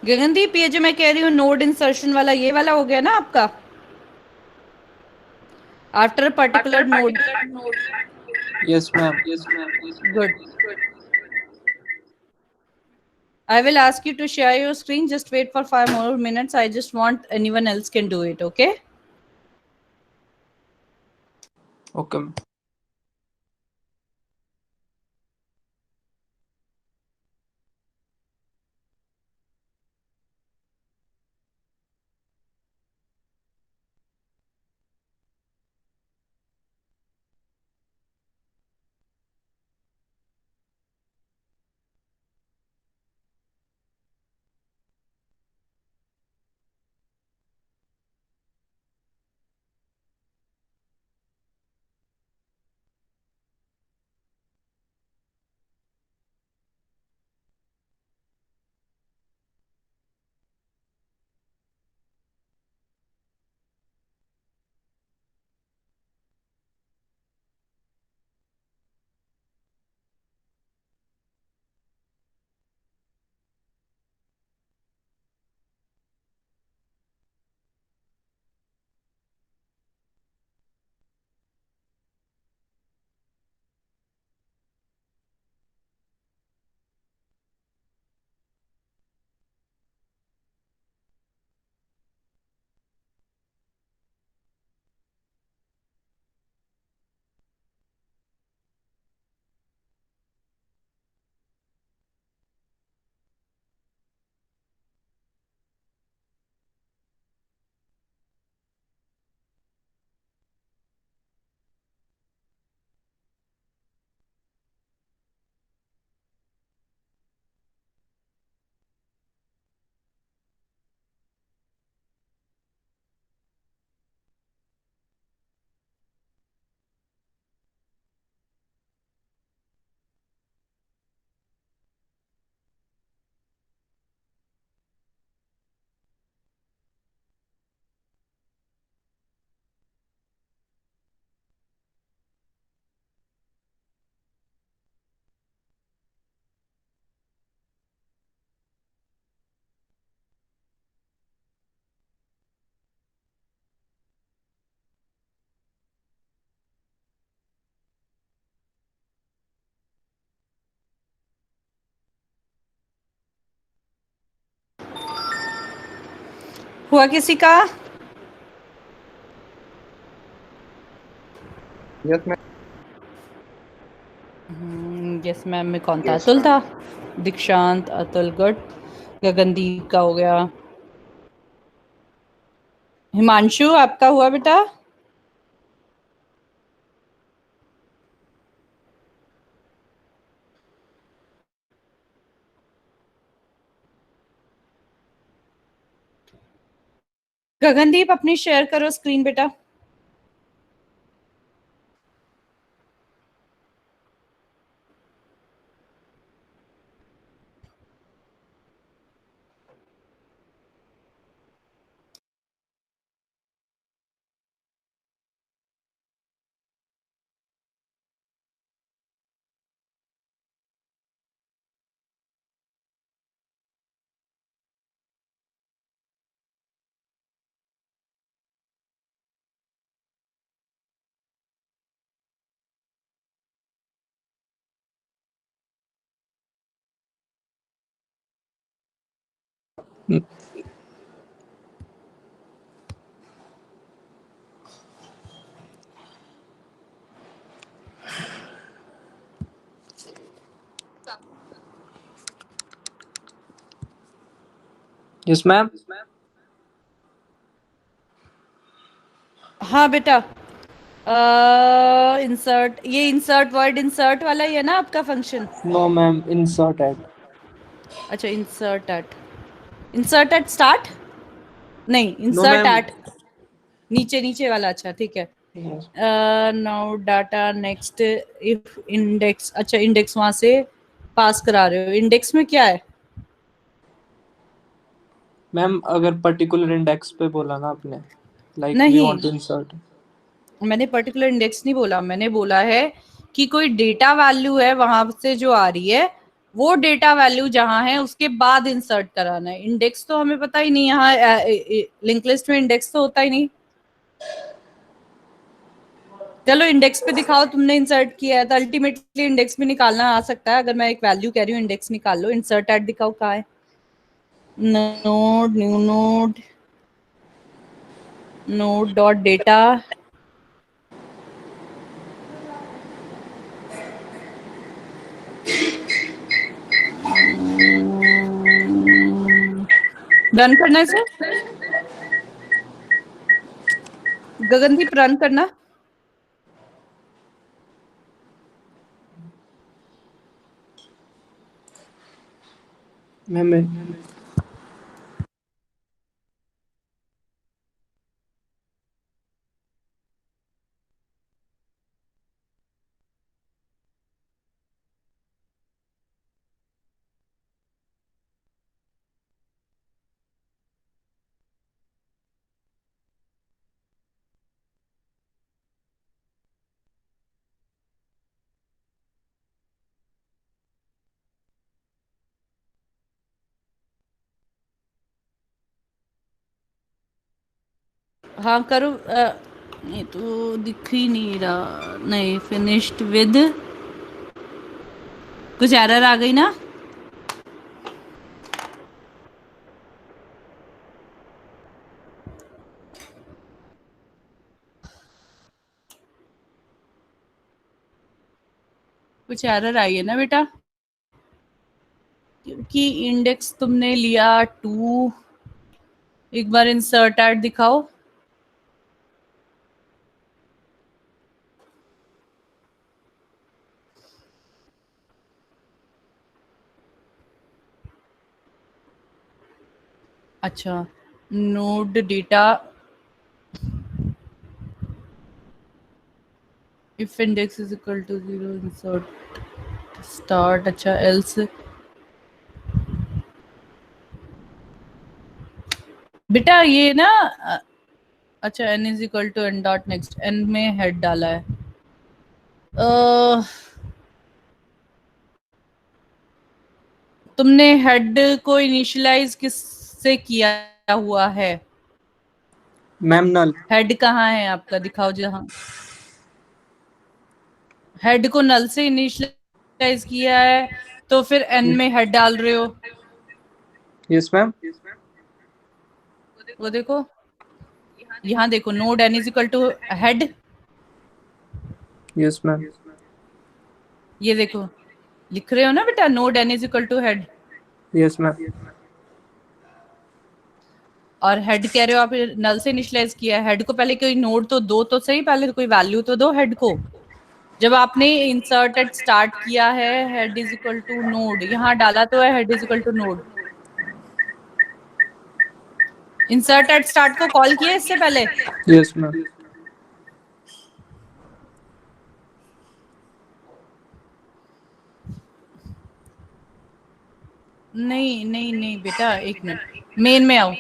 गगनदीप, ये जो मैं कह रही हूँ नोड इंसर्शन वाला, ये वाला हो गया ना आपका, after particular node. Yes, ma'am. Good. I will ask you to share your screen. Just wait for 5 more minutes. I just want anyone else can do it. Okay. Okay, ma'am. हुआ किसी का? Yes ma'am. यस मैम में कौन था? Yes, Atul ma'am. था। दीक्षांत, Atul, good. Gagandeep का हो गया। हिमांशु आपका हुआ बेटा? गगनदीप अपनी शेयर करो स्क्रीन बेटा। Yes, ma'am. हाँ बेटा। इंसर्ट, ये इंसर्ट वर्ड इंसर्ट वाला ही है ना आपका function? No, ma'am. Insert at. अच्छा, इंसर्ट एट स्टार्ट नहीं, No, इंसर्ट ma'am. एट नीचे नीचे वाला। अच्छा ठीक है। Yes. Now data next if index. अच्छा, इंडेक्स वहां से पास करा रहे हो। इंडेक्स में क्या है? मैम अगर पर्टिकुलर इंडेक्स पे बोला ना आपने, लाइक वी नहीं, वांट टू इंसर्ट। मैंने पर्टिकुलर इंडेक्स नहीं बोला। मैंने बोला है कि कोई डेटा वैल्यू है वहां से जो आ रही है, वो डेटा वैल्यू जहां है उसके बाद इंसर्ट कराना है। इंडेक्स तो हमें पता ही नहीं, यहाँ लिंक लिस्ट में इंडेक्स तो होता ही नहीं। चलो इंडेक्स पे दिखाओ, तुमने इंसर्ट किया है तो अल्टीमेटली इंडेक्स में निकालना आ सकता है। अगर मैं एक वैल्यू कह रही हूँ इंडेक्स निकाल लो, इंसर्ट एट दिखाओ कहाँ है। Node, new node, node dot data, run करना है सर, गगनदीप रन करना। मैम हाँ करो। ये तो दिख ही नहीं रहा। नहीं, फिनिश्ड विद, कुछ एरर आ गई ना। कुछ एरर आई है ना बेटा, क्योंकि इंडेक्स तुमने लिया 2। एक बार इंसर्ट एट दिखाओ। अच्छा, node data, if index is equal to 0 insert start. अच्छा, एल्स बेटा ये ना, अच्छा n is equal to n dot next, n में हेड डाला है। तुमने हेड को इनिशियलाइज किससे किया हुआ है? मैम नल। हेड कहाँ है आपका, दिखाओ जहाँ। हेड को नल से इनिशियलाइज किया है तो फिर n में हेड डाल रहे हो। Yes ma'am. वो देखो, यहाँ देखो, node n is equal to head. Yes ma'am. ये देखो, लिख रहे हो ना बेटा, node n is equal to head. Yes ma'am. और हेड कह रहे हो आप नल से इनिशियलाइज किया है। हेड को पहले कोई नोड तो दो तो सही, पहले कोई वैल्यू तो दो हेड को। जब आपने इंसर्टेड स्टार्ट किया है, head is equal to node यहाँ डाला तो है, head is equal to node. Insert at start को कॉल किया इससे पहले। Yes ma'am. नहीं नहीं नहीं बेटा, एक मिनट, मेन में आओ।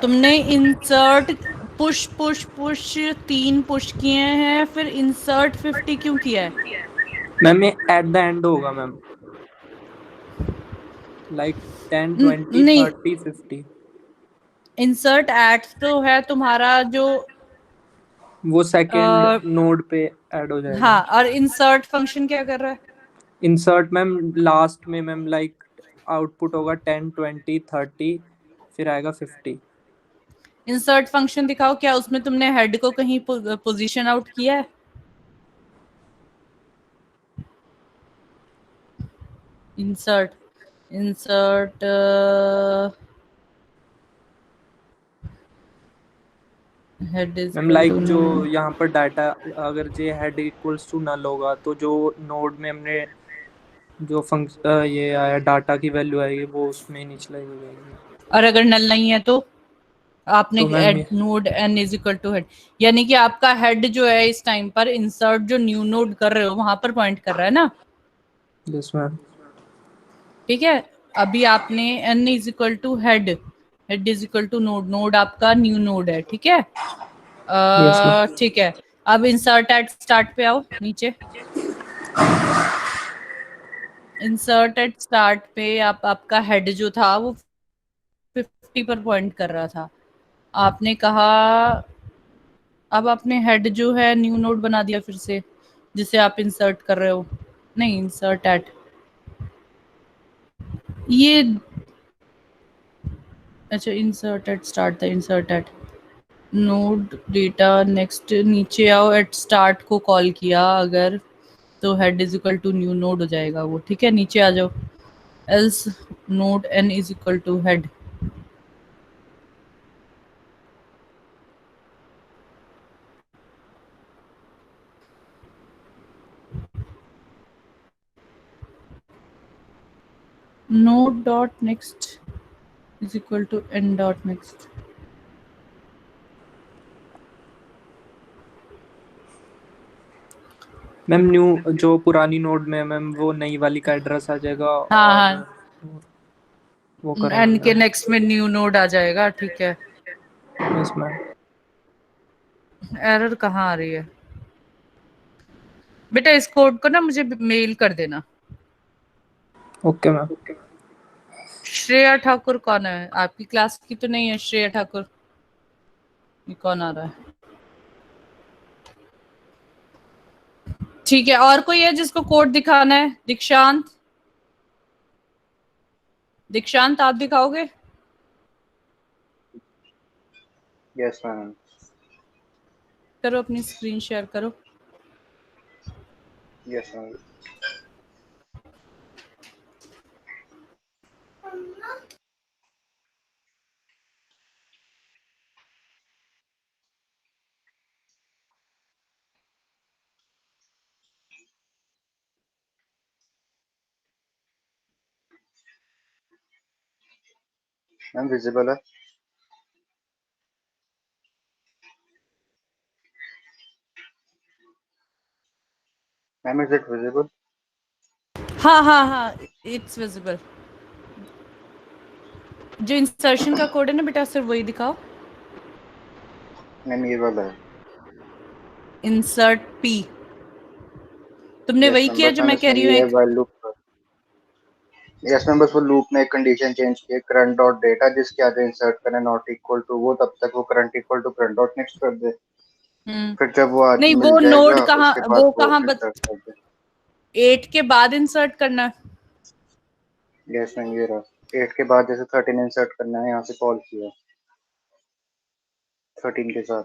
तुमने insert push push push 3 push किए हैं, फिर इंसर्ट 50 क्यों किया है? मैम ये एट द एंड होगा मैम, लाइक 10 20 नहीं, 30 50। इंसर्ट एट तो है तुम्हारा जो, वो सेकंड नोड पे ऐड हो जाएगा। हाँ, और इंसर्ट फंक्शन क्या कर रहा है? इंसर्ट मैम लास्ट में मैम लाइक आउटपुट होगा 10 20 30, फिर आएगा 50। इंसर्ट फंक्शन दिखाओ, क्या उसमें तुमने हेड को कहीं पोजीशन आउट किया है? Insert insert head is ma'am like जो यहाँ पर डाटा, अगर जे हेड इक्वल्स टू नल होगा तो जो नोड में हमने जो फंक्शन ये आया डाटा की वैल्यू आएगी वो उसमें इनिशियलाइज हो जाएगी। और अगर नल नहीं है तो आपने तो ma'am node n is equal to head, यानी कि आपका हेड जो है इस टाइम पर इंसर्ट जो न्यू नोड कर रहे हो वहां पर पॉइंट कर रहा है ना। Yes ma'am. ठीक है, अभी आपने n is equal to head, head is equal to node, node आपका न्यू नोड है, ठीक है। Yes, ma'am. ठीक है, अब इंसर्ट एट स्टार्ट पे आओ नीचे। इंसर्ट एट स्टार्ट पे आपका हेड जो था वो 50 पर पॉइंट कर रहा था। आपने कहा अब आपने हेड जो है न्यू नोड बना दिया फिर से, जिसे आप इंसर्ट कर रहे हो। नहीं, इंसर्ट एट ये, अच्छा इंसर्ट एट स्टार्ट था, insert at node data next, नीचे आओ, एट स्टार्ट को कॉल किया अगर तो head is equal to new node हो जाएगा वो, ठीक है। नीचे आ जाओ, else node n is equal to head. node dot next is equal to n dot next। Ma'am new जो पुरानी नोड में है मैम वो नई वाली का एड्रेस आ जाएगा। हाँ, और हाँ। वो n करेंगे के नेक्स्ट में न्यू नोड आ जाएगा, ठीक है। Yes ma'am. एरर कहाँ आ रही है बेटा? इस कोड को ना मुझे मेल कर देना। Okay ma'am. श्रेया ठाकुर कौन है? आपकी क्लास की तो नहीं है श्रेया ठाकुर? ये कौन आ रहा है? ठीक है, और कोई है जिसको कोड दिखाना है? दीक्षांत, दीक्षांत आप दिखाओगे? Yes ma'am. करो, अपनी स्क्रीन शेयर करो। Yes ma'am. मैम विजिबल है? Ma'am is it visible? हाँ हाँ हाँ, इट्स विजिबल। जो इंसर्शन का कोड है ना बेटा, सिर्फ वही दिखाओ। मैम ये वाला है। इंसर्ट पी, तुमने यस वही मैम, किया बस जो मैम मैं कह इसमें रही हूँ ये है एक? While loop. यस मैम, बस वो लूप में एक कंडीशन चेंज की है, करंट डॉट डेटा जिसके आगे इंसर्ट करना नॉट इक्वल टू, वो तब तक वो current equal to current dot next कर दे। फिर जब वो नहीं, मिल वो नोड जाएगा कहाँ, उसके बाद वो वो कहाँ इंसर्ट कर दे। 8 के बाद इंसर्ट करना है? यस मैम ये रहा 8 के बाद जैसे 13 इंसर्ट करना है, यहाँ से कॉल किया 13 के साथ,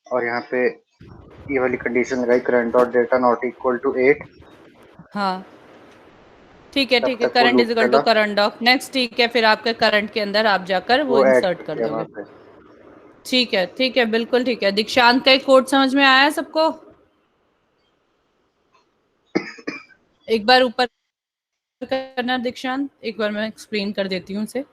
और यहाँ पे ये वाली कंडीशन लगाई current dot data not equal to 8। हाँ ठीक है, तब ठीक है, तक वो current loop is equal to चला, करंट डॉट नेक्स्ट, ठीक है। फिर आपके करंट के अंदर आप जाकर वो वो ऐड इंसर्ट कर कर दिया दोगे। वहाँ पे। ठीक है, ठीक है, बिल्कुल ठीक है। दीक्षांत का एक कोड समझ में आया है सबको? एक बार ऊपर करना दीक्षांत, एक बार मैं एक्सप्लेन कर देती हूँ उसे।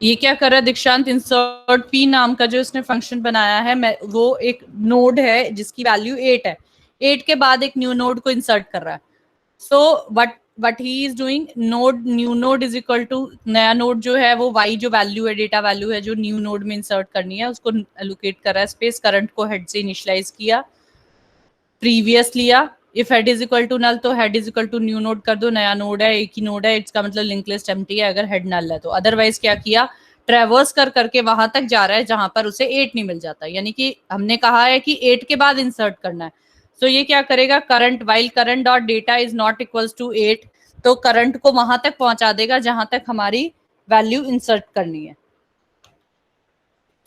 ये क्या कर रहा है दीक्षांत? इंसर्ट पी नाम का जो इसने फंक्शन बनाया है, मैं वो एक नोड है जिसकी वैल्यू 8 है, 8 के बाद एक न्यू नोड को इंसर्ट कर रहा है। सो what he is doing, node new node is equal to, नया नोड जो है वो y जो वैल्यू है, डेटा वैल्यू है जो न्यू नोड में इंसर्ट करनी है, उसको एलोकेट कर रहा है स्पेस, करंट को हेड से इनिशियलाइज किया, प्रीवियस लिया। If head is equal to null तो head is equal to new node कर दो, नया नोड है, एक ही नोड है, इसका मतलब लिंक लिस्ट एम्प्टी है अगर हेड नल है तो। अदरवाइज क्या किया, ट्रेवर्स कर करके वहां तक जा रहा है जहां पर उसे 8 नहीं मिल जाता, यानी कि हमने कहा है कि 8 के बाद इंसर्ट करना है। सो ये क्या करेगा, current while current dot data is not equals to 8, तो करंट को वहां तक पहुंचा देगा जहां तक हमारी वैल्यू इंसर्ट करनी है।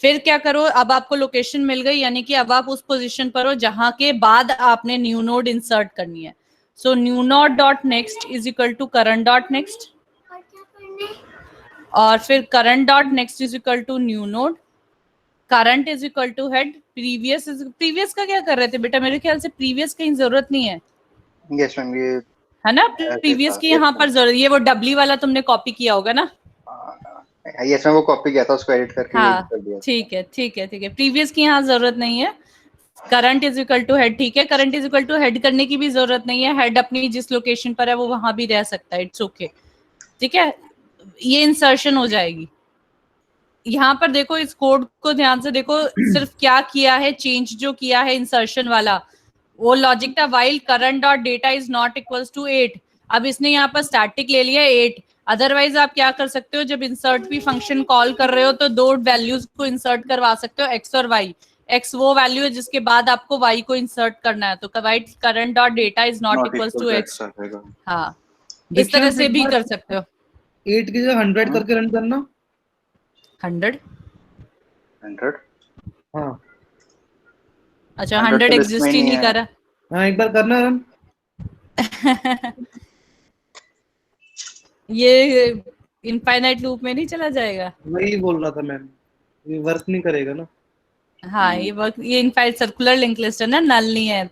फिर क्या करो, अब आपको लोकेशन मिल गई, यानी कि अब आप उस पोजीशन पर हो जहां के बाद आपने न्यू नोड इंसर्ट करनी है। So new node dot next is equal to current dot next, और क्या करना है? और फिर current dot next is equal to new node, current is equal to head, previous का क्या कर रहे थे बेटा? मेरे ख्याल से प्रीवियस की जरूरत नहीं है, यस मैम ये है ना? ऐसे प्रीवियस था। की यहाँ पर जरूरत, ये वो डब्ली वाला तुमने कॉपी किया होगा ना? यस मैम वो कॉपी किया था, उसको एडिट करके यूज हाँ कर दिया। ठीक है, ठीक है, ठीक है, प्रीवियस की यहाँ जरूरत नहीं है। Current is equal to head, ठीक है, current is equal to head करने की भी जरूरत नहीं है, हेड अपनी जिस लोकेशन पर है वो वहां भी रह सकता है, इट्स ओके। ठीक है, ये इंसर्शन हो जाएगी। यहाँ पर देखो, इस कोड को ध्यान से देखो, सिर्फ क्या किया है, चेंज जो किया है इंसर्शन वाला, वो लॉजिक था while current dot data is not equals to 8। अब इसने यहाँ पर स्टैटिक ले लिया 8। अदरवाइज आप क्या कर सकते हो, जब इंसर्ट भी फंक्शन कॉल कर रहे हो तो दो वैल्यूज को इंसर्ट करवा सकते हो, एक्स और वाई। एक्स वो वैल्यू है जिसके बाद आपको वाई को इंसर्ट करना है, तो while current dot data is not equals to X. हाँ, इस तरह से भी कर सकते हो। 8 की जगह 100 करके रन करना। 100? हाँ अच्छा, 100 100 तो एग्जिस्ट लिस्ट में ही नहीं नहीं है। कर रहा। हाँ, एक बार करना रन। ये इनफाइनाइट लूप में नहीं चला जाएगा। वही बोल रहा था मैम, ये वर्क नहीं करेगा ना। हाँ, ये इनफाइनाइट सर्कुलर लिंक लिस्ट है ना, नल नहीं है।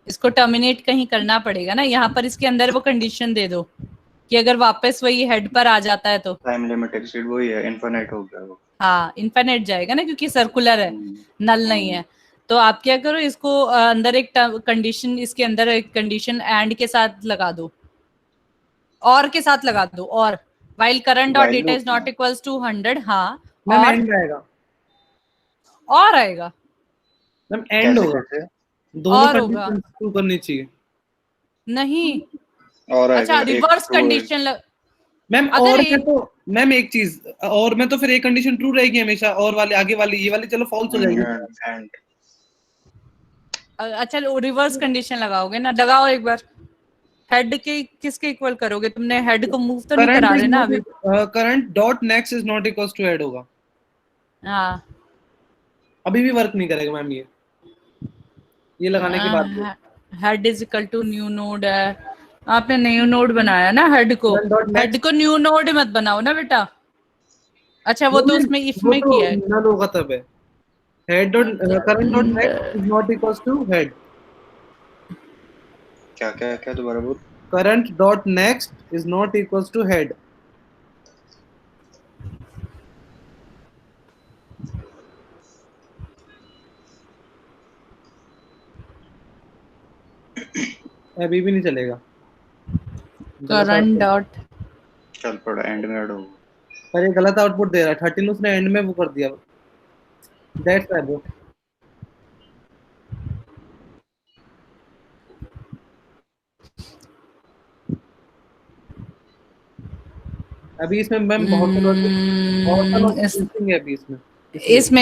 इसको टर्मिनेट कहीं करना पड़ेगा ना, यहाँ पर इसके अंदर वो कंडीशन दे दो कि अगर वापस वही हेड पर आ जाता है तो। टाइम लिमिट एक्सीड वही है, इनफिनिट हो गया वो। हाँ, इनफाइनाइट जाएगा ना, क्योंकि सर्कुलर है, नल नहीं है। तो आप क्या करो, इसको अंदर एक कंडीशन, इसके अंदर एक कंडीशन एंड के साथ लगा दो, और के साथ लगा दो, और while current dot data is not equals to 100। हाँ, मैम और एंड आएगा, और आएगा, मैम एंड होगा। कैसे? दोनों और होगा कंडीशन ट्रू करनी चाहिए नहीं। और अच्छा, आएगा, एक रिवर्स true है। Condition ma'am. अगर और एक में तो मैम एक चीज, और में तो फिर एक कंडीशन ट्रू रहेगी हमेशा, और वाली आगे वाली, ये वाली चलो फॉल्स हो जाएगी। एंड अच्छा, रिवर्स कंडीशन लगाओगे ना, लगाओ एक बार। हेड के किसके इक्वल करोगे, तुमने हेड को मूव तो नहीं करंट करा इज रहे ना नॉट, अभी। Current dot next is not equals to add होगा। हाँ, अभी भी वर्क नहीं करेगा मैम ये लगाने के बाद भी। Head is equal to new node है, आपने न्यू नोड बनाया ना हेड को। हेड को न्यू नोड मत बनाओ ना बेटा। अच्छा, वो तो उसमें इफ वो में तो किया है। नल होगा तब है। Head dot current dot next is not equals to head. क्या क्या क्या दोबारा बोल। Current dot next is not equals to head. अभी भी नहीं चलेगा। करंट डॉट, चल पड़ा, एंड में ऐड हो। पर ये गलत आउटपुट दे रहा है। 13 उसने एंड में वो कर दिया। That's why bro. अभी इसमें मैम बहुत सा लॉजिक मिसिंग है अभी इसमें।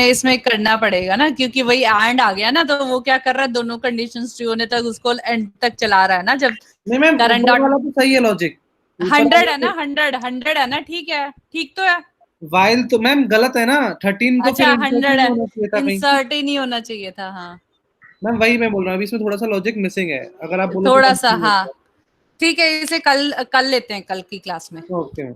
इसमें करना पड़ेगा ना, क्योंकि वही एंड आ गया ना, तो वो क्या कर रहा है, दोनों कंडीशंस ट्रू होने तक उसको एंड तक चला रहा है ना। जब नहीं मैम, करंट ऊपर डॉट वाला तो सही है लॉजिक। 100 है ना, 100 है ना, ठीक है, ठीक तो है। वाइल तो मैम गलत है ना। 13 तो फिर अच्छा, इंसर्ट 100 नहीं है, होना चाहिए था कहीं। इंसर्ट ही नहीं होना चाहिए था। हाँ, मैम वही मैं बोल रहा हूँ, अभी इसमें थोड़ा सा लॉजिक मिसिंग है। अगर आप बोलो थोड़ा सा। हाँ, ठीक है, इसे कल कल लेते हैं, कल की क्लास में। Okay ma'am.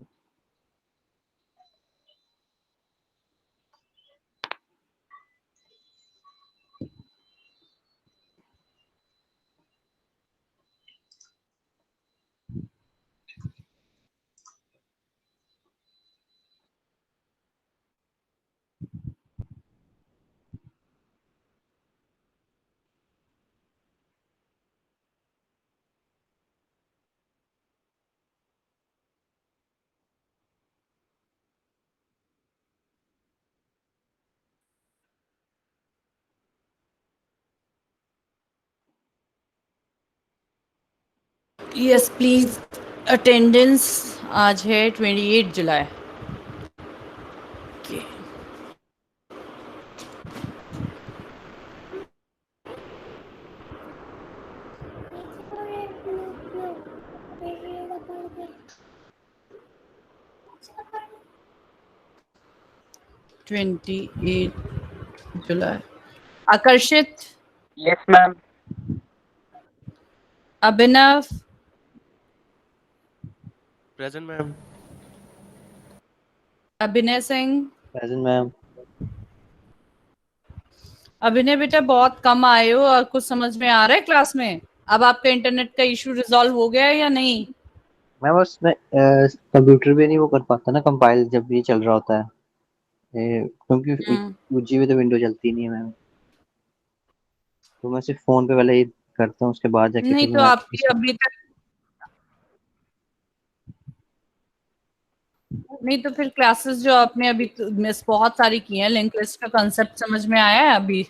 Yes please, attendance आज है 28 जुलाई। Okay. July 28। आकर्षित, यस मैम। अभिनव, प्रेजेंट मैम। अभिनय सिंह। Present ma'am. अभिनय बेटा, बहुत कम आए हो, और कुछ समझ में आ रहा है क्लास में? अब आपका इंटरनेट का इशू रिजॉल्व हो गया है या नहीं? मैं बस मैं कंप्यूटर पे नहीं वो कर पाता ना कंपाइल जब ये चल रहा होता है, क्योंकि UG में तो विंडो चलती नहीं है मैम। तो मैं सिर्फ फोन पे पहले ये करता हूँ, उसके बाद जाके नहीं फिर तो मैं आपकी अभी तक नहीं तो फिर क्लासेस जो आपने अभी मिस बहुत सारी की हैं, लिंक लिस्ट का कंसेप्ट समझ में आया है अभी?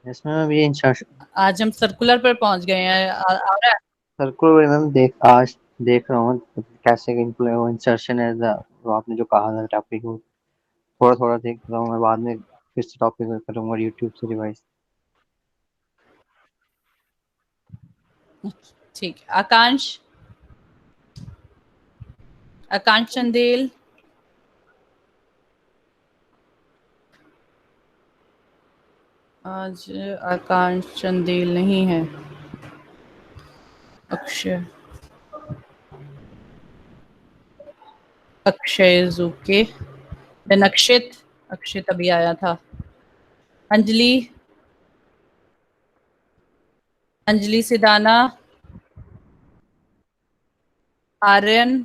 इसमें मैम ये इंसर्शन आज हम सर्कुलर पर पहुंच गए हैं, आ रहा है? सर्कुलर मैम आज देख रहा हूँ कैसे इंसर्शन है, वो आपने जो कहा था टॉपिक, वो थोड़ा थोड़ा देख रहा हूँ मैं, बाद में फिर से टॉपिक करूँगा यूट्यूब से रिवाइज। ठीक है। आकांक्ष चंदेल, आज आकांक्ष चंदेल नहीं है। Akshay is okay. Then Akshit अभी आया था। Anjali Sidana, Aryan,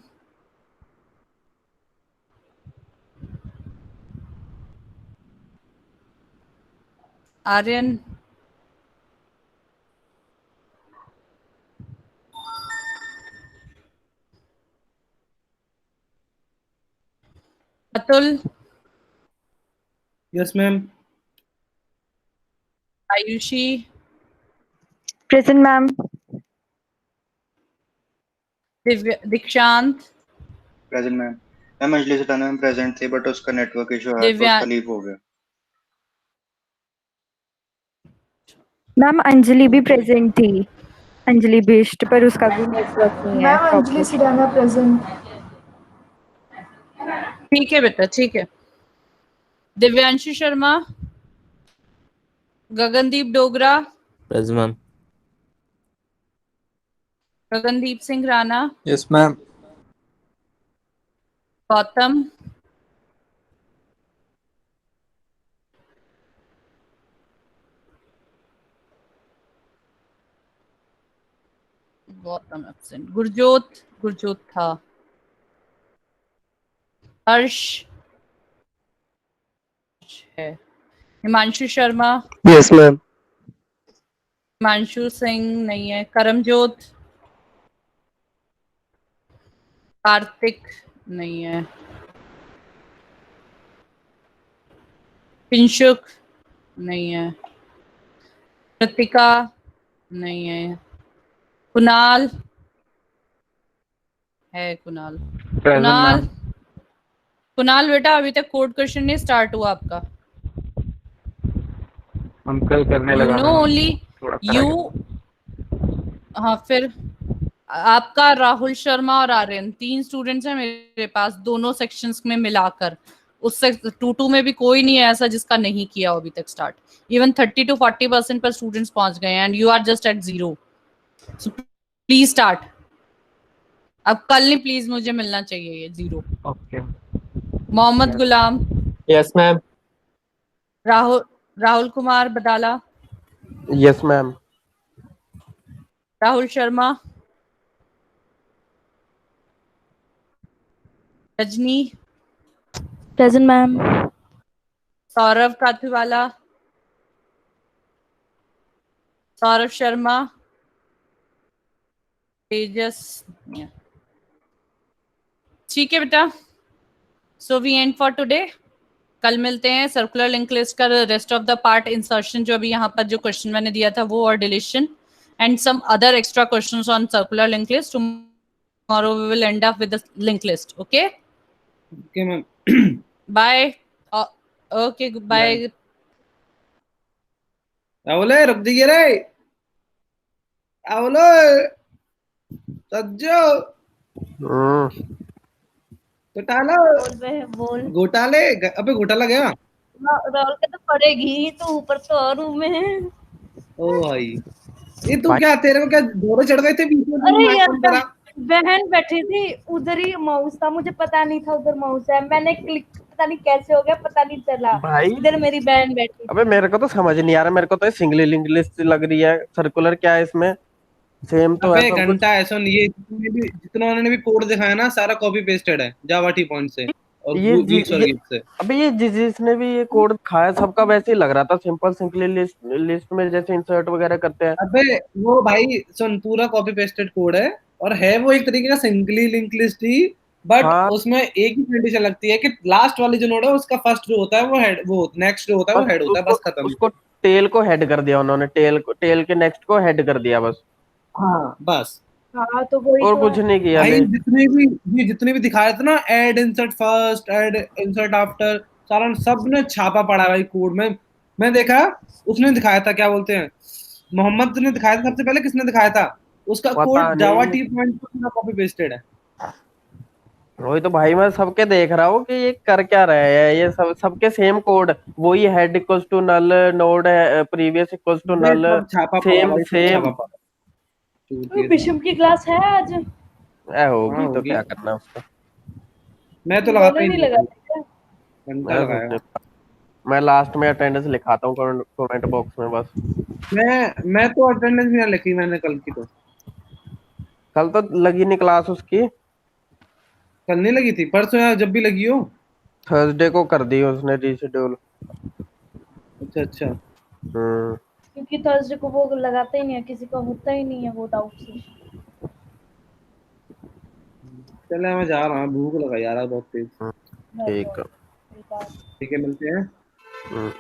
Atul, yes ma'am. Ayushi, present ma'am. Dikshant, present ma'am. Ma'am Anjali Sidana ma'am present थी बट उसका नेटवर्क इशू है तो दिव्या उसका लीव हो गया। मैम अंजलि भी प्रेजेंट थी, अंजलि बिष्ट, पर उसका भी नेटवर्क नहीं है। Ma'am Anjali Sidana present. ठीक है बेटा, ठीक है। Divyanshu Sharma, Gagandeep Dogra, present ma'am. Gagandeep Singh Rana, yes ma'am. Gautam, absent. Gurjot था। हर्ष है। Himanshu Sharma, yes ma'am. हिमांशु सिंह नहीं है। करमजोत, कार्तिक नहीं है। पिंशुक नहीं है। कृतिका नहीं है। कुणाल है। कुणाल बेटा अभी तक कोड क्वेश्चन नहीं स्टार्ट हुआ आपका। हम कल करने यू लगा नो ओनली यू। हाँ फिर आपका राहुल शर्मा और आर्यन 3 स्टूडेंट्स हैं मेरे पास, दोनों सेक्शंस में मिलाकर। उससे 2-2 में भी कोई नहीं है ऐसा जिसका नहीं किया अभी तक स्टार्ट। इवन 30 to 40% पर स्टूडेंट्स पहुंच गए हैं and you are just at 0। So please start. अब कल नहीं, प्लीज मुझे मिलना चाहिए ये 0। Okay. Mohammad Ghulam, yes ma'am. Rahul Kumar Badala, yes ma'am. Rahul Sharma, Rajni, present ma'am. Saurabh Kathiwala, Saurabh Sharma, Tejas. ठीक है बेटा, so we end for today. कल मिलते हैं। सर्कुलर लिंक लिस्ट का rest of the part, insertion जो अभी यहाँ पर जो क्वेश्चन मैंने दिया था वो, और deletion and some other extra questions on circular link list. Tomorrow we will end up with the link list. Okay okay ma'am. Bye. Okay bye. Rahul रुक जाइए रे। राहुल सज्जो घोटाला घोटाले। अबे घोटाला गया। राहुल के तो पड़ेगी, तो ऊपर तो और रूम में है। ओ भाई ये तू क्या, तेरे को क्या घोड़े चढ़ गए थे बीच में? अरे यार बहन बैठी थी उधर ही, माउस था, मुझे पता नहीं था उधर माउस है, मैंने क्लिक पता नहीं कैसे हो गया, पता नहीं चला। भाई इधर मेरी बहन बैठी। अबे मेरे को तो समझ नहीं आ रहा, मेरे को तो सिंगल लिंक लिस्ट लग रही है। सर्कुलर क्या है इसमें? सेम तो है सब कुछ। घंटा है सुन, ये जितना उन्होंने भी कोड दिखाया ना सारा कॉपी पेस्टेड है जावा टी पॉइंट से। और ये गीक्स और गीक्स से। अबे ये जिसने भी ये कोड खाया सबका वैसे ही लग रहा था, सिंपल सिंपली लिस्ट में जैसे इंसर्ट वगैरह करते हैं। अबे वो भाई सुन, पूरा कॉपी पेस्टेड कोड है और है वो एक तरीके का singly link list he, but हाँ उसमें एक ही कंडीशन लगती है कि लास्ट वाली जो नोड है उसका फर्स्ट जो होता है वो हेड, वो नेक्स्ट जो होता है वो बस हेड होता है, उसको बस खत्म। उसको टेल को हेड कर दिया उन्होंने, टेल के नेक्स्ट को हेड कर दिया बस, हाँ बस। हाँ तो वही और तो कुछ है। नहीं किया भाई ले। जितने भी दिखाए थे ना, add insert first, add insert after, सारा सब ने छापा पड़ा भाई कोड में। मैं देखा, उसने दिखाया था क्या बोलते हैं, मोहम्मद ने दिखाया था सबसे पहले, किसने दिखाया था, उसका पता कोड जावा नहीं, टी पॉइंट पर पूरा कॉपी पेस्टेड है। वही तो भाई मैं सबके देख रहा हूँ कि ये कर क्या रहे हैं, ये सबके सेम कोड, वही head equals to null, node previous equals to वे नल, सब छापा पड़ा सेम भाई, सब सेम। छापा पड़ा। तो विषम की क्लास है आज? होगी हाँ तो होगी। क्या करना उसका। मैं तो तुम लगाता दोनों ही नहीं नहीं भाई, लगाते क्या? घंटा मैं लगाया। मैं लास्ट में अटेंडेंस लिखाता हूँ कमेंट बॉक्स में बस। मैं तो अटेंडेंस भी ना लिखी मैंने कल की, तो कल तो लगी नहीं क्लास उसकी, कल नहीं लगी थी, परसों यार जब भी लगी हो। थर्सडे को कर दी उसने रीशेड्यूल। अच्छा अच्छा। हम्म। क्योंकि थर्सडे को वो लगाते ही नहीं है, किसी का होता ही नहीं है वो डाउट से। चले मैं जा रहा हूँ, भूख लगा यार बहुत तेज। ठीक है। ठीक है, मिलते हैं। हम्म।